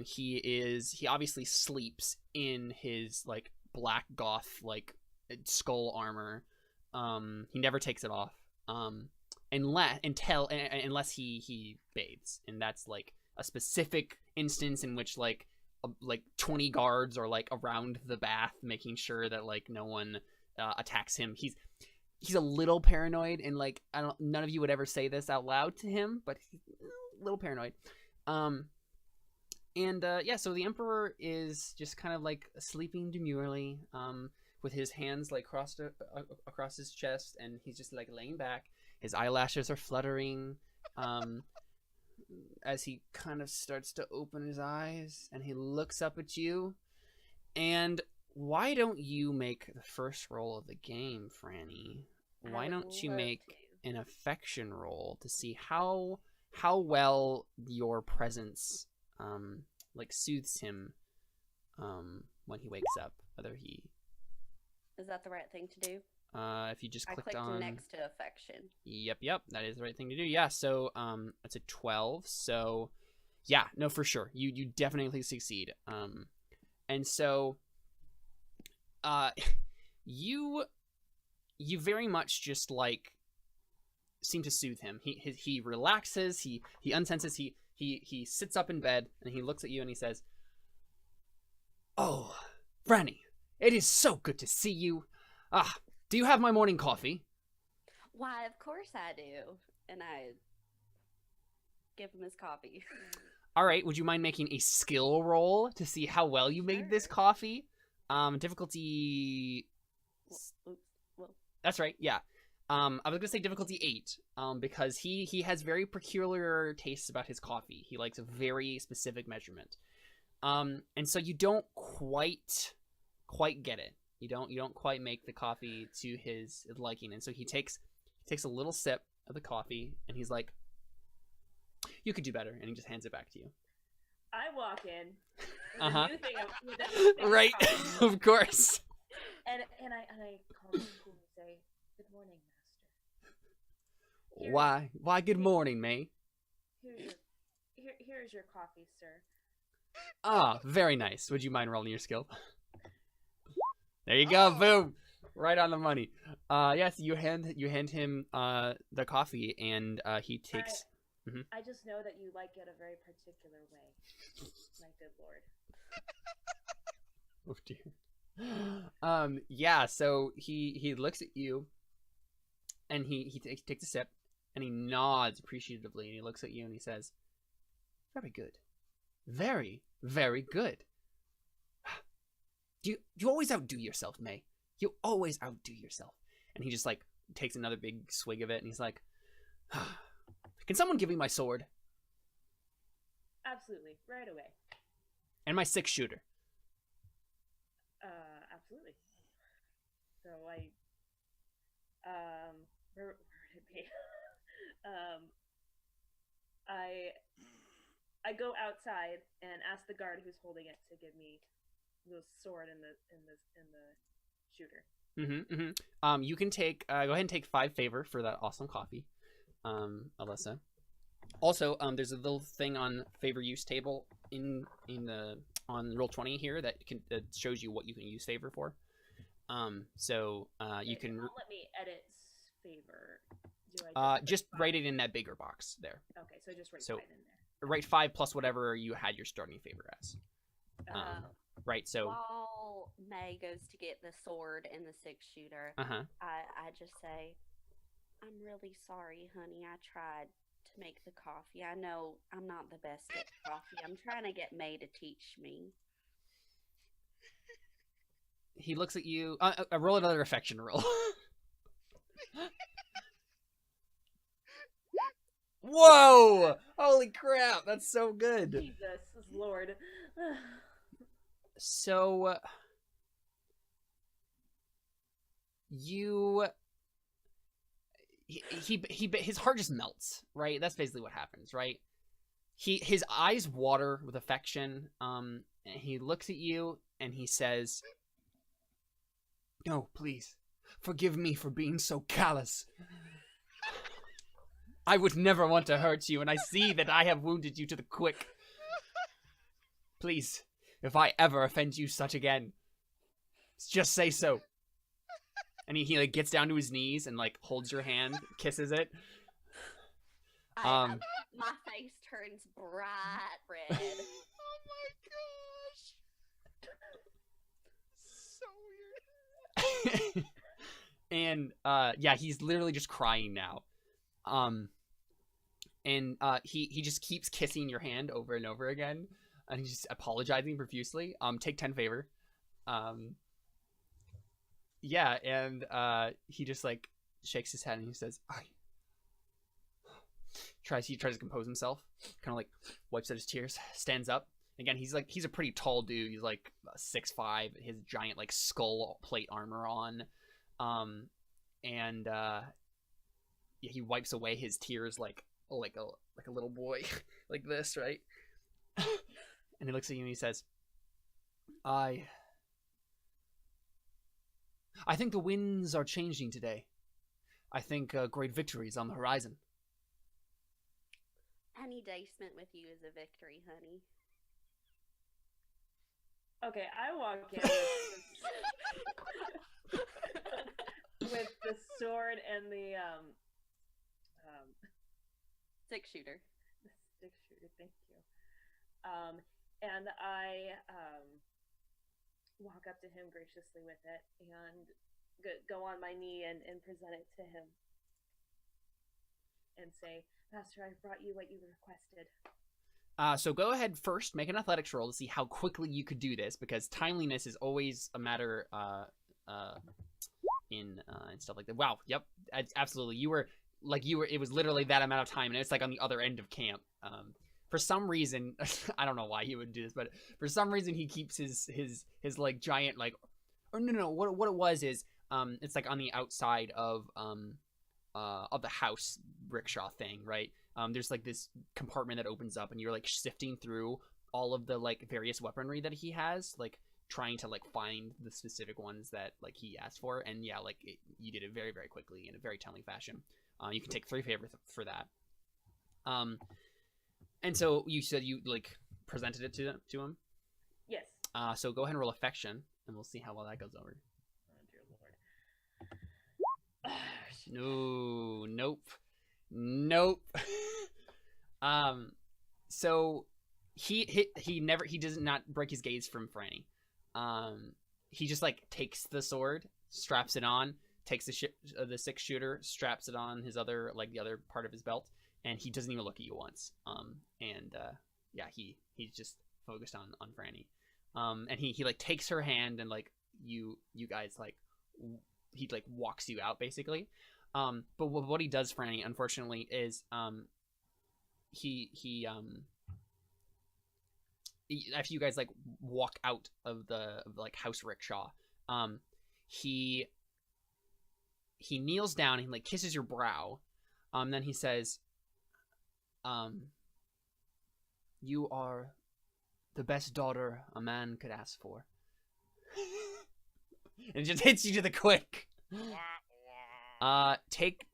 He obviously sleeps in his like black goth like skull armor. He never takes it off, unless he bathes, and that's like a specific instance in which like 20 guards are like around the bath making sure that like no one attacks him. He's a little paranoid, and like none of you would ever say this out loud to him, but he's a little paranoid. Yeah, so the Emperor is just kind of like sleeping demurely, with his hands like crossed across his chest, and he's just like laying back. His eyelashes are fluttering, as he kind of starts to open his eyes, and he looks up at you. And why don't you make the first roll of the game, Franny? Why don't you make an affection roll to see how well your presence like soothes him when he wakes up, whether he... Is that the right thing to do? If you just clicked on next to affection. Yep, that is the right thing to do. Yeah, so it's a 12. So yeah, no, for sure, you definitely succeed. And so you very much just like seem to soothe him. He relaxes, he unsenses, he sits up in bed, and he looks at you and he says, "Oh, Franny, it is so good to see you. Do you have my morning coffee?" Why, of course I do. And I give him his coffee. All right, would you mind making a skill roll to see how well you made this coffee? Difficulty... Well. That's right, yeah. I was going to say difficulty 8, because he has very peculiar tastes about his coffee. He likes a very specific measurement. And so you don't quite get it. You don't quite make the coffee to his liking. And so he takes a little sip of the coffee, and he's like, "You could do better," and he just hands it back to you. I walk in with Uh-huh. a new thing with a new thing Right, coffee, of course. and I call him cool and say, "Good morning, master. Why good morning, May. Here's your coffee, sir." Very nice. Would you mind rolling your skill? There you go, boom. Right on the money. Yes, you hand him the coffee, and he takes... I just know that you like it a very particular way, my good lord. Oh dear. Yeah, so he looks at you, and he takes a sip, and he nods appreciatively, and he looks at you and he says, "Very good. Very, very good. You always outdo yourself, May. You always outdo yourself." And he just like takes another big swig of it, and he's like, "Can someone give me my sword Absolutely, right away. and my 6-shooter?" Absolutely. So where would it be? I go outside and ask the guard who's holding it to give me the sword and the shooter. You can take go ahead and take 5 favor for that awesome coffee, Alyssa. Also, there's a little thing on favor use table on Roll20 here that shows you what you can use favor for. You can It won't let me edit favor. Do I just write it in that bigger box there. Okay, so just write So- 5 in there. Write 5 plus whatever you had your starting favor as. Right. So. While May goes to get the sword and the 6-shooter, I just say, I'm really sorry, honey. I tried to make the coffee. I know I'm not the best at coffee. I'm trying to get May to teach me. He looks at you. Roll another affection roll. Whoa! Holy crap! That's so good. Jesus Lord. So his heart just melts, right? That's basically what happens, right? His eyes water with affection. And he looks at you and he says, "No, please, forgive me for being so callous. I would never want to hurt you, and I see that I have wounded you to the quick. Please, if I ever offend you such again, just say so." And he like gets down to his knees and like holds your hand, kisses it. My face turns bright red. Oh my gosh! So weird. And he's literally just crying now. He just keeps kissing your hand over and over again, and he's just apologizing profusely. Take 10 favor. He just like shakes his head and he says, he tries to compose himself, kind of like wipes out his tears, stands up. Again, he's a pretty tall dude. He's like 6'5", his giant like skull plate armor on. He wipes away his tears like a little boy, like this, right? And he looks at you and he says, I think the winds are changing today. I think a great victory is on the horizon. Any day spent with you is a victory, honey. Okay, I walk in with the sword and the 6-shooter. the 6-shooter. Thank you. And I walk up to him graciously with it and go on my knee and present it to him and say, "Master, I've brought you what you requested." So go ahead first, make an athletics roll to see how quickly you could do this, because timeliness is always a matter in stuff like that. Wow, yep, absolutely. It was literally that amount of time, and it's like on the other end of camp. For some reason, I don't know why he would do this, but for some reason he keeps his like giant like, or no, what it was is it's like on the outside of the house rickshaw thing, right? There's like this compartment that opens up, and you're like sifting through all of the like various weaponry that he has, like trying to like find the specific ones that like he asked for. And yeah, like you did it very, very quickly in a very timely fashion. You can take 3 favor for that. And so you said you like presented it to him. Yes. So go ahead and roll affection, and we'll see how well that goes over. Oh dear Lord. No, nope. So he does not break his gaze from Franny. He just like takes the sword, straps it on, takes the 6-shooter, straps it on his other, like the other part of his belt, and he doesn't even look at you once. He's just focused on Franny. And he like takes her hand, and like you guys like he like walks you out basically. But what he does, Franny, unfortunately, is after you guys like walk out of the like house rickshaw, he kneels down and like kisses your brow. Then he says, "You are the best daughter a man could ask for." And it just hits you to the quick. Take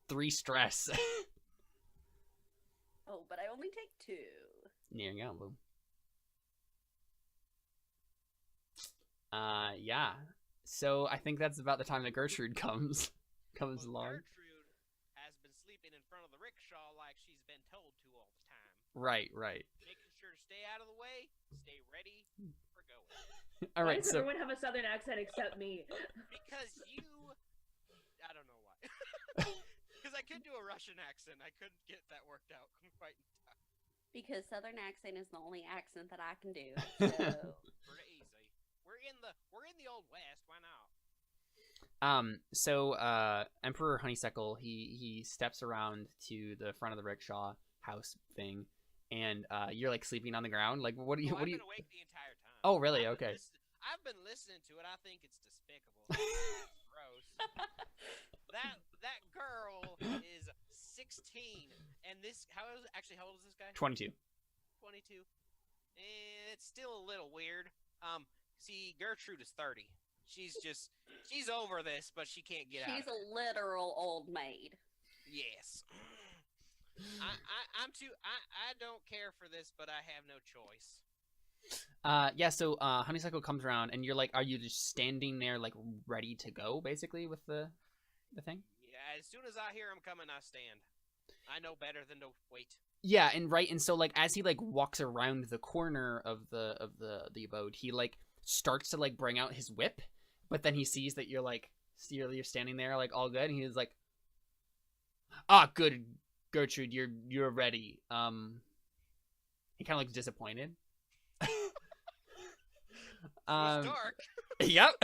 3 stress. 2. There you go, boom. Yeah. So I think that's about the time that Gertrude comes along. Gertrude has been sleeping in front of the rickshaw like she's been told to all the time. Right. Making sure to stay out of the way, stay ready for going. All right. Why does everyone have a southern accent except me? Because I don't know why. Because I could do a Russian accent. I couldn't get that worked out quite in time. Because southern accent is the only accent that I can do. So. Pretty easy. We're in the old west. Why not? So Emperor Honeysuckle, he steps around to the front of the rickshaw house thing, and you're like sleeping on the ground. Like, what do you? I've been awake the entire time. Oh, really? Okay. I've been listening to it. I think it's despicable. It's gross. That girl is 16, and how old is this guy? 22. 22. And it's still a little weird. See, Gertrude is 30. She's over this, but she can't get out. She's a literal old maid. Yes. I don't care for this, but I have no choice. Yeah, so Honeysuckle comes around, and you're like, are you just standing there, like, ready to go, basically, with the thing? Yeah, as soon as I hear him coming, I stand. I know better than to wait. Yeah, and so, like, as he, like, walks around the corner of the abode, he, like, starts to, like, bring out his whip, but then he sees that you're, like, you're standing there, like, all good, and he's like, good, Gertrude, you're ready. He kind of looks disappointed. It's dark. Yep.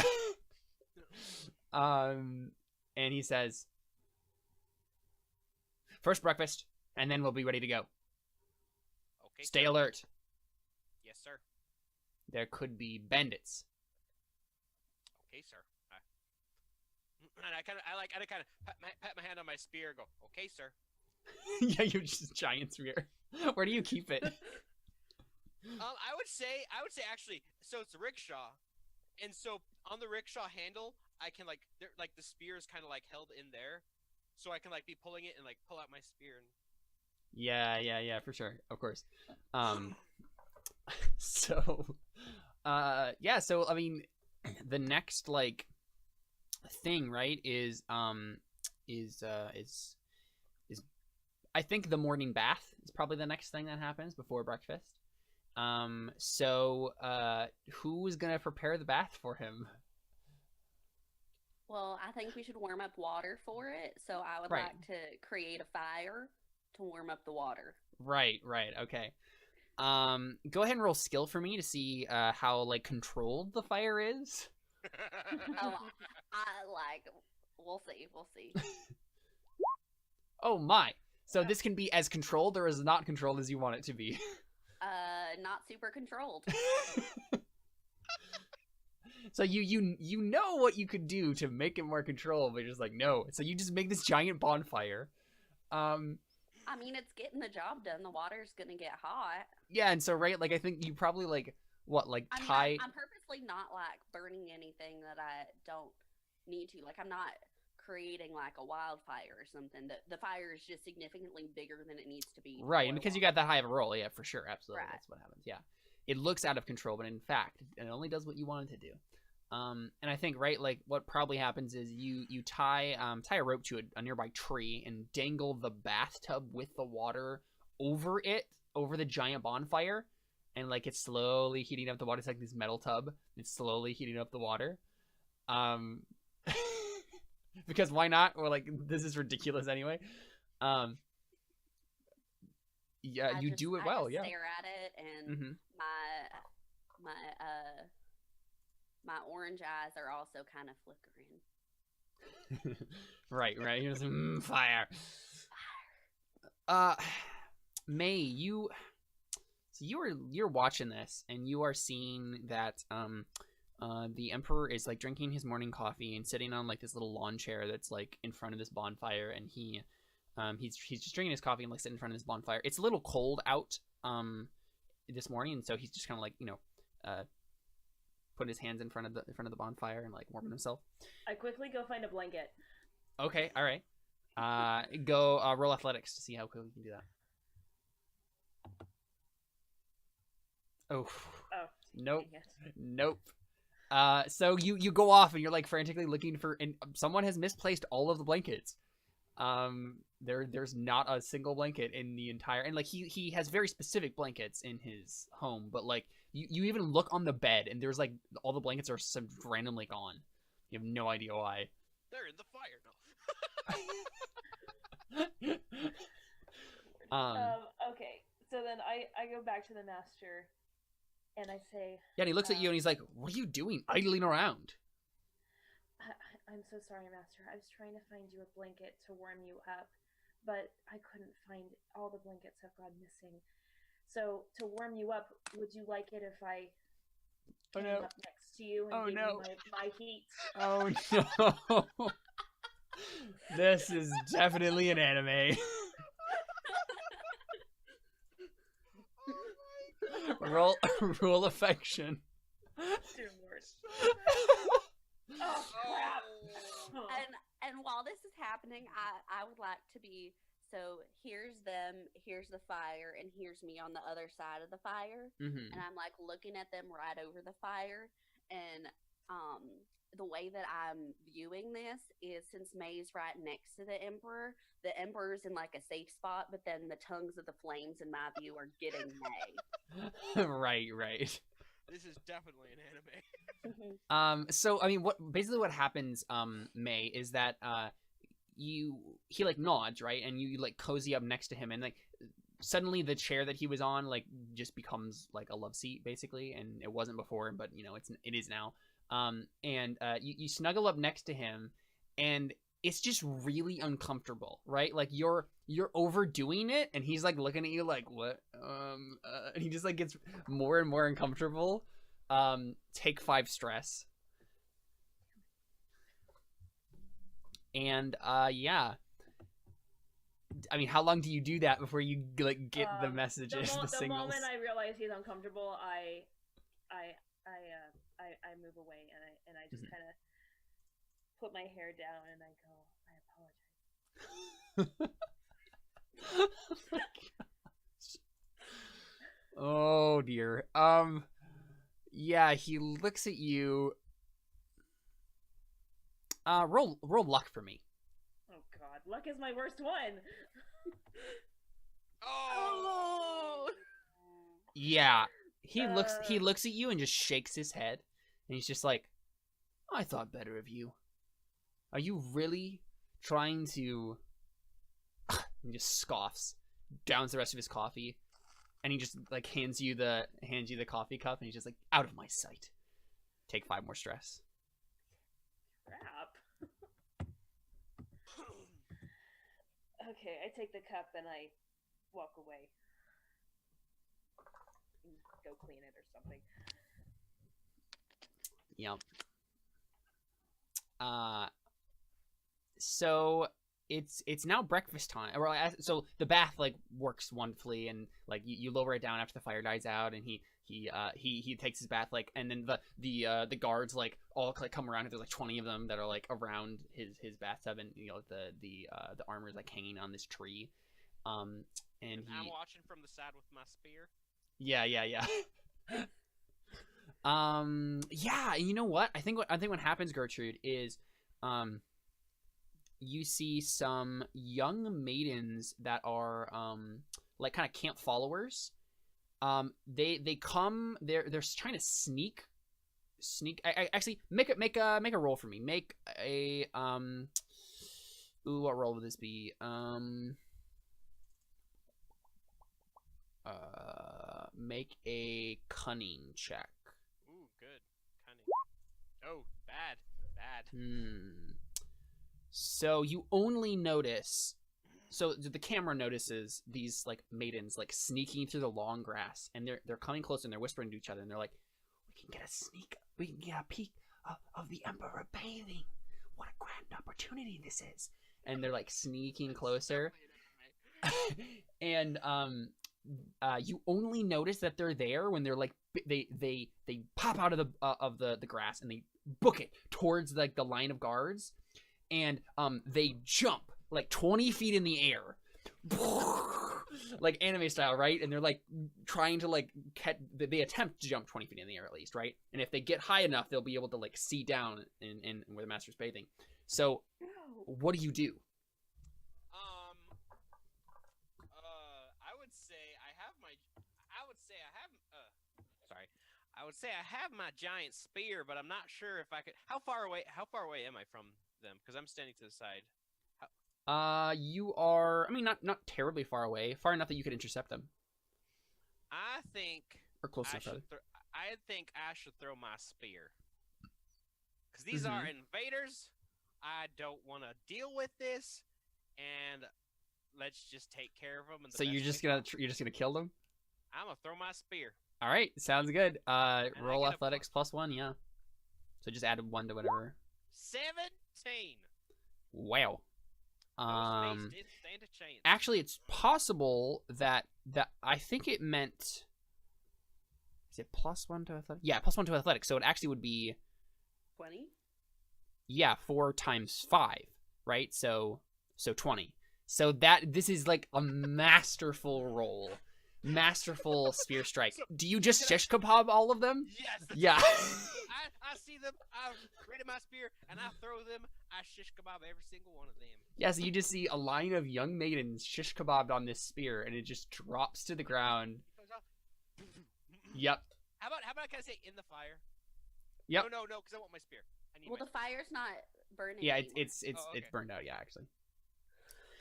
And he says, first breakfast, and then we'll be ready to go. Okay. Stay sir. alert. Yes, sir. There could be bandits. Okay, sir. And I kind of pat my hand on my spear and go, okay, sir. Yeah, you're just a giant spear. Where do you keep it? I would say actually, so it's a rickshaw, and so on the rickshaw handle, I can like the spear is kind of like held in there, so I can like be pulling it and like pull out my spear and. Yeah, for sure, of course. So I mean, the next like thing, right, is I think the morning bath is probably the next thing that happens before breakfast. So who's gonna prepare the bath for him? Well, I think we should warm up water for it. So I would like to create a fire to warm up the water. Right. Okay. Go ahead and roll skill for me to see how like controlled the fire is. We'll see. Oh my. So this can be as controlled or as not controlled as you want it to be. Not super controlled. So you know what you could do to make it more controlled, but you're just like, no. So you just make this giant bonfire. I mean, it's getting the job done. The water's gonna get hot. Yeah, and so like I think you probably like tie. I'm purposely not like burning anything that I don't need to. Like I'm not creating like a wildfire or something. The fire is just significantly bigger than it needs to be. Right, and because you got that high of a roll, yeah, for sure, absolutely, right. That's what happens. Yeah, it looks out of control, but in fact, it only does what you want it to do. And I think like what probably happens is you tie a rope to a nearby tree and dangle the bathtub with the water over the giant bonfire, and like it's slowly heating up the water. It's like this metal tub. It's slowly heating up the water. Because why not? Or like this is ridiculous anyway. Yeah, you do it well. Yeah. Stare at it, and my orange eyes are also kind of flickering. Right. Here's fire. May, you're watching this, and you are seeing that the Emperor is like drinking his morning coffee and sitting on like this little lawn chair that's like in front of this bonfire, and he's just drinking his coffee and like sitting in front of this bonfire. It's a little cold out this morning, and so he's just kind of like putting his hands in front of the bonfire and like warming himself. I quickly go find a blanket. Okay, all right. Go roll athletics to see how quickly you can do that. Oh. Oh. Nope. Dang it. Nope. So you go off and you're like frantically looking for, and someone has misplaced all of the blankets. There's not a single blanket in the entire, and like he has very specific blankets in his home, but like you even look on the bed and there's like all the blankets are some randomly gone. You have no idea why. They're in the fire. No. Okay, so then I go back to the master, and I say, Yeah, and he looks at you and he's like, "What are you doing, idling around?" I'm so sorry, master. I was trying to find you a blanket to warm you up, but I couldn't find. All the blankets have gone missing. So to warm you up, would you like it if I came up next to you and gave you my heat? Oh no. This is definitely an anime. Roll affection. Dear Lord. Oh crap! And while this is happening, I would like to be, so here's them, here's the fire, and here's me on the other side of the fire, and I'm like looking at them right over the fire, and the way that I'm viewing this is, since May's right next to the Emperor's in like a safe spot, but then the tongues of the flames in my view are getting May. Right. This is definitely an anime. So I mean, what happens, May, is that he like nods, right, and you like cozy up next to him, and like suddenly the chair that he was on like just becomes like a love seat basically, and it wasn't before, but you know it is now. And you snuggle up next to him, and it's just really uncomfortable, right? Like you're overdoing it, and he's like looking at you like, what? And he just like gets more and more uncomfortable. Take 5 stress. And yeah. I mean, how long do you do that before you like get the messages, the signals? The moment I realize he's uncomfortable, I move away, and I just kind of put my hair down, and I go, I apologize. Oh dear. Yeah, he looks at you. Roll luck for me. Oh god, luck is my worst one. Oh. Yeah. He looks at you and just shakes his head, and he's just like, I thought better of you. Are you really trying to... He just scoffs, downs the rest of his coffee, and he just like hands you the coffee cup, and he's just like, out of my sight. Take 5 more stress. Crap. Okay, I take the cup and I walk away. Go clean it or something. Yep. So it's now breakfast time. So the bath like works wonderfully, and like you lower it down after the fire dies out, and he takes his bath, like, and then the guards like all like come around, and there's like 20 of them that are like around his bathtub, and you know the armor's like hanging on this tree. And I'm watching from the side with my spear. Yeah. Yeah, you know what? I think what happens, Gertrude, is you see some young maidens that are like kind of camp followers. They come, they're trying to sneak. I actually make a roll for me. Make a what roll would this be? Make a cunning check. Ooh, good. Cunning. Oh, bad. So you only notice, so the camera notices these like maidens like sneaking through the long grass, and they're coming close, and they're whispering to each other, and they're like, we can get a peek of the Emperor bathing. What a grand opportunity this is. And they're like sneaking closer. And you only notice that they're there when they're like they pop out of the grass, and they book it towards like the line of guards, and they jump like 20 feet in the air, like anime style, right? And they're like trying to like they attempt to jump 20 feet in the air at least, right? And if they get high enough, they'll be able to like see down in where the master's bathing. So, what do you do? I would say I have my giant spear, but I'm not sure if I could. How far away am I from them? Because I'm standing to the side. You are. I mean, not terribly far away. Far enough that you could intercept them. I think. Or close enough. I think I should throw my spear. Because these are invaders. I don't want to deal with this, and let's just take care of them. So you're just gonna kill them? I'm gonna throw my spear. All right, sounds good. Roll athletics +1, yeah. So just add 1 to whatever. 17. Wow. Those did stand a chance. Actually, it's possible that I think it meant. Is it +1 to athletics? Yeah, +1 to athletics. So it actually would be 20. Yeah, 4 times 5, right? So 20. So this is like a masterful roll. Masterful spear strike. Do you just shish kebab all of them? Yes. Yeah. I see them. I ready my spear and I throw them. I shish kebab every single one of them. Yeah. So you just see a line of young maidens shish kebabbed on this spear, and it just drops to the ground. Yep. How about can I say in the fire? Yep. No, because I want my spear. Well, the fire's not burning. Yeah, anymore. it's okay. burned out. Yeah, actually.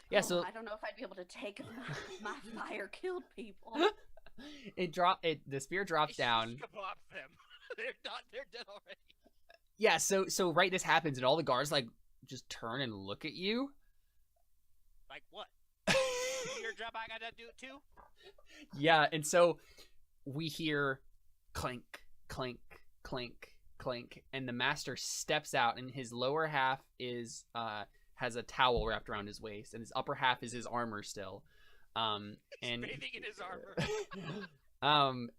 Yeah, so I don't know if I'd be able to take my fire killed people. The spear drops down. Kebab them. They're dead already. Yeah, so right, this happens, and all the guards like just turn and look at you. Like what? Your job, I gotta do it too. Yeah, and so we hear clink, clink, clink, clink, and the master steps out, and his lower half is has a towel wrapped around his waist, and his upper half is his armor still. And bathing in his armor.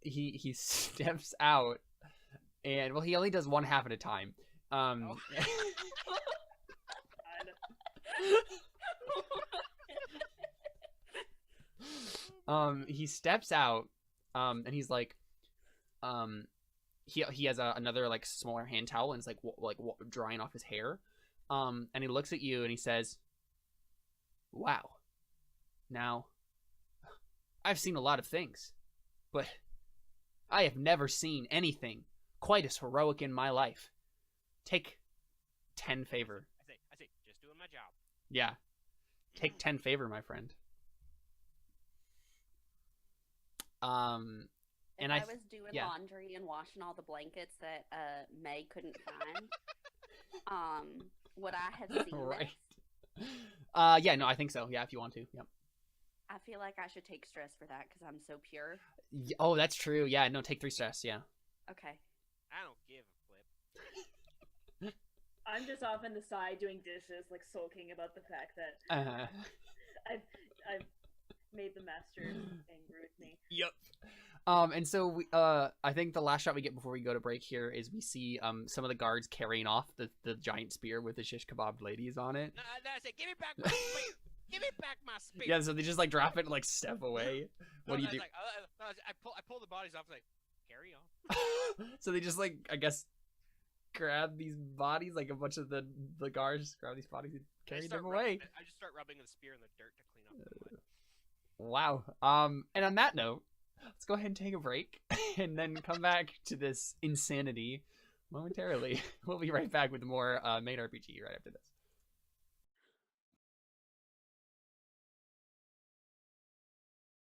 He steps out, and well, he only does one half at a time. He steps out, and he's like, he has another like smaller hand towel, and it's like drying off his hair. And he looks at you and he says, "Wow. Now, I've seen a lot of things, but I have never seen anything quite as heroic in my life. Take 10 favor." I say, just doing my job. Yeah. Take 10 favor, my friend. If I was doing laundry and washing all the blankets that May couldn't find, would I have seen right. this? Yeah, no, I think so. Yeah, if you want to. Yep. I feel like I should take stress for that because I'm so pure. Oh, that's true. Yeah, no, take 3 stress. Yeah. Okay. I don't give a flip. I'm just off on the side doing dishes, like sulking about the fact that I've made the master angry with me. Yep. And so we, I think the last shot we get before we go to break here is we see some of the guards carrying off the giant spear with the shish kebab ladies on it. No, I say, give me back my spear. Give me back my spear. Yeah, so they just like drop it and like step away. What do you do? Like, I pull the bodies off. Like, carry on. So they just like, I guess, grab these bodies, like a bunch of the guards just grab these bodies and carry them away. I just start rubbing the spear in the dirt to clean up the blood. Wow. And on that note, let's go ahead and take a break and then come back to this insanity momentarily. We'll be right back with more Maid RPG right after this.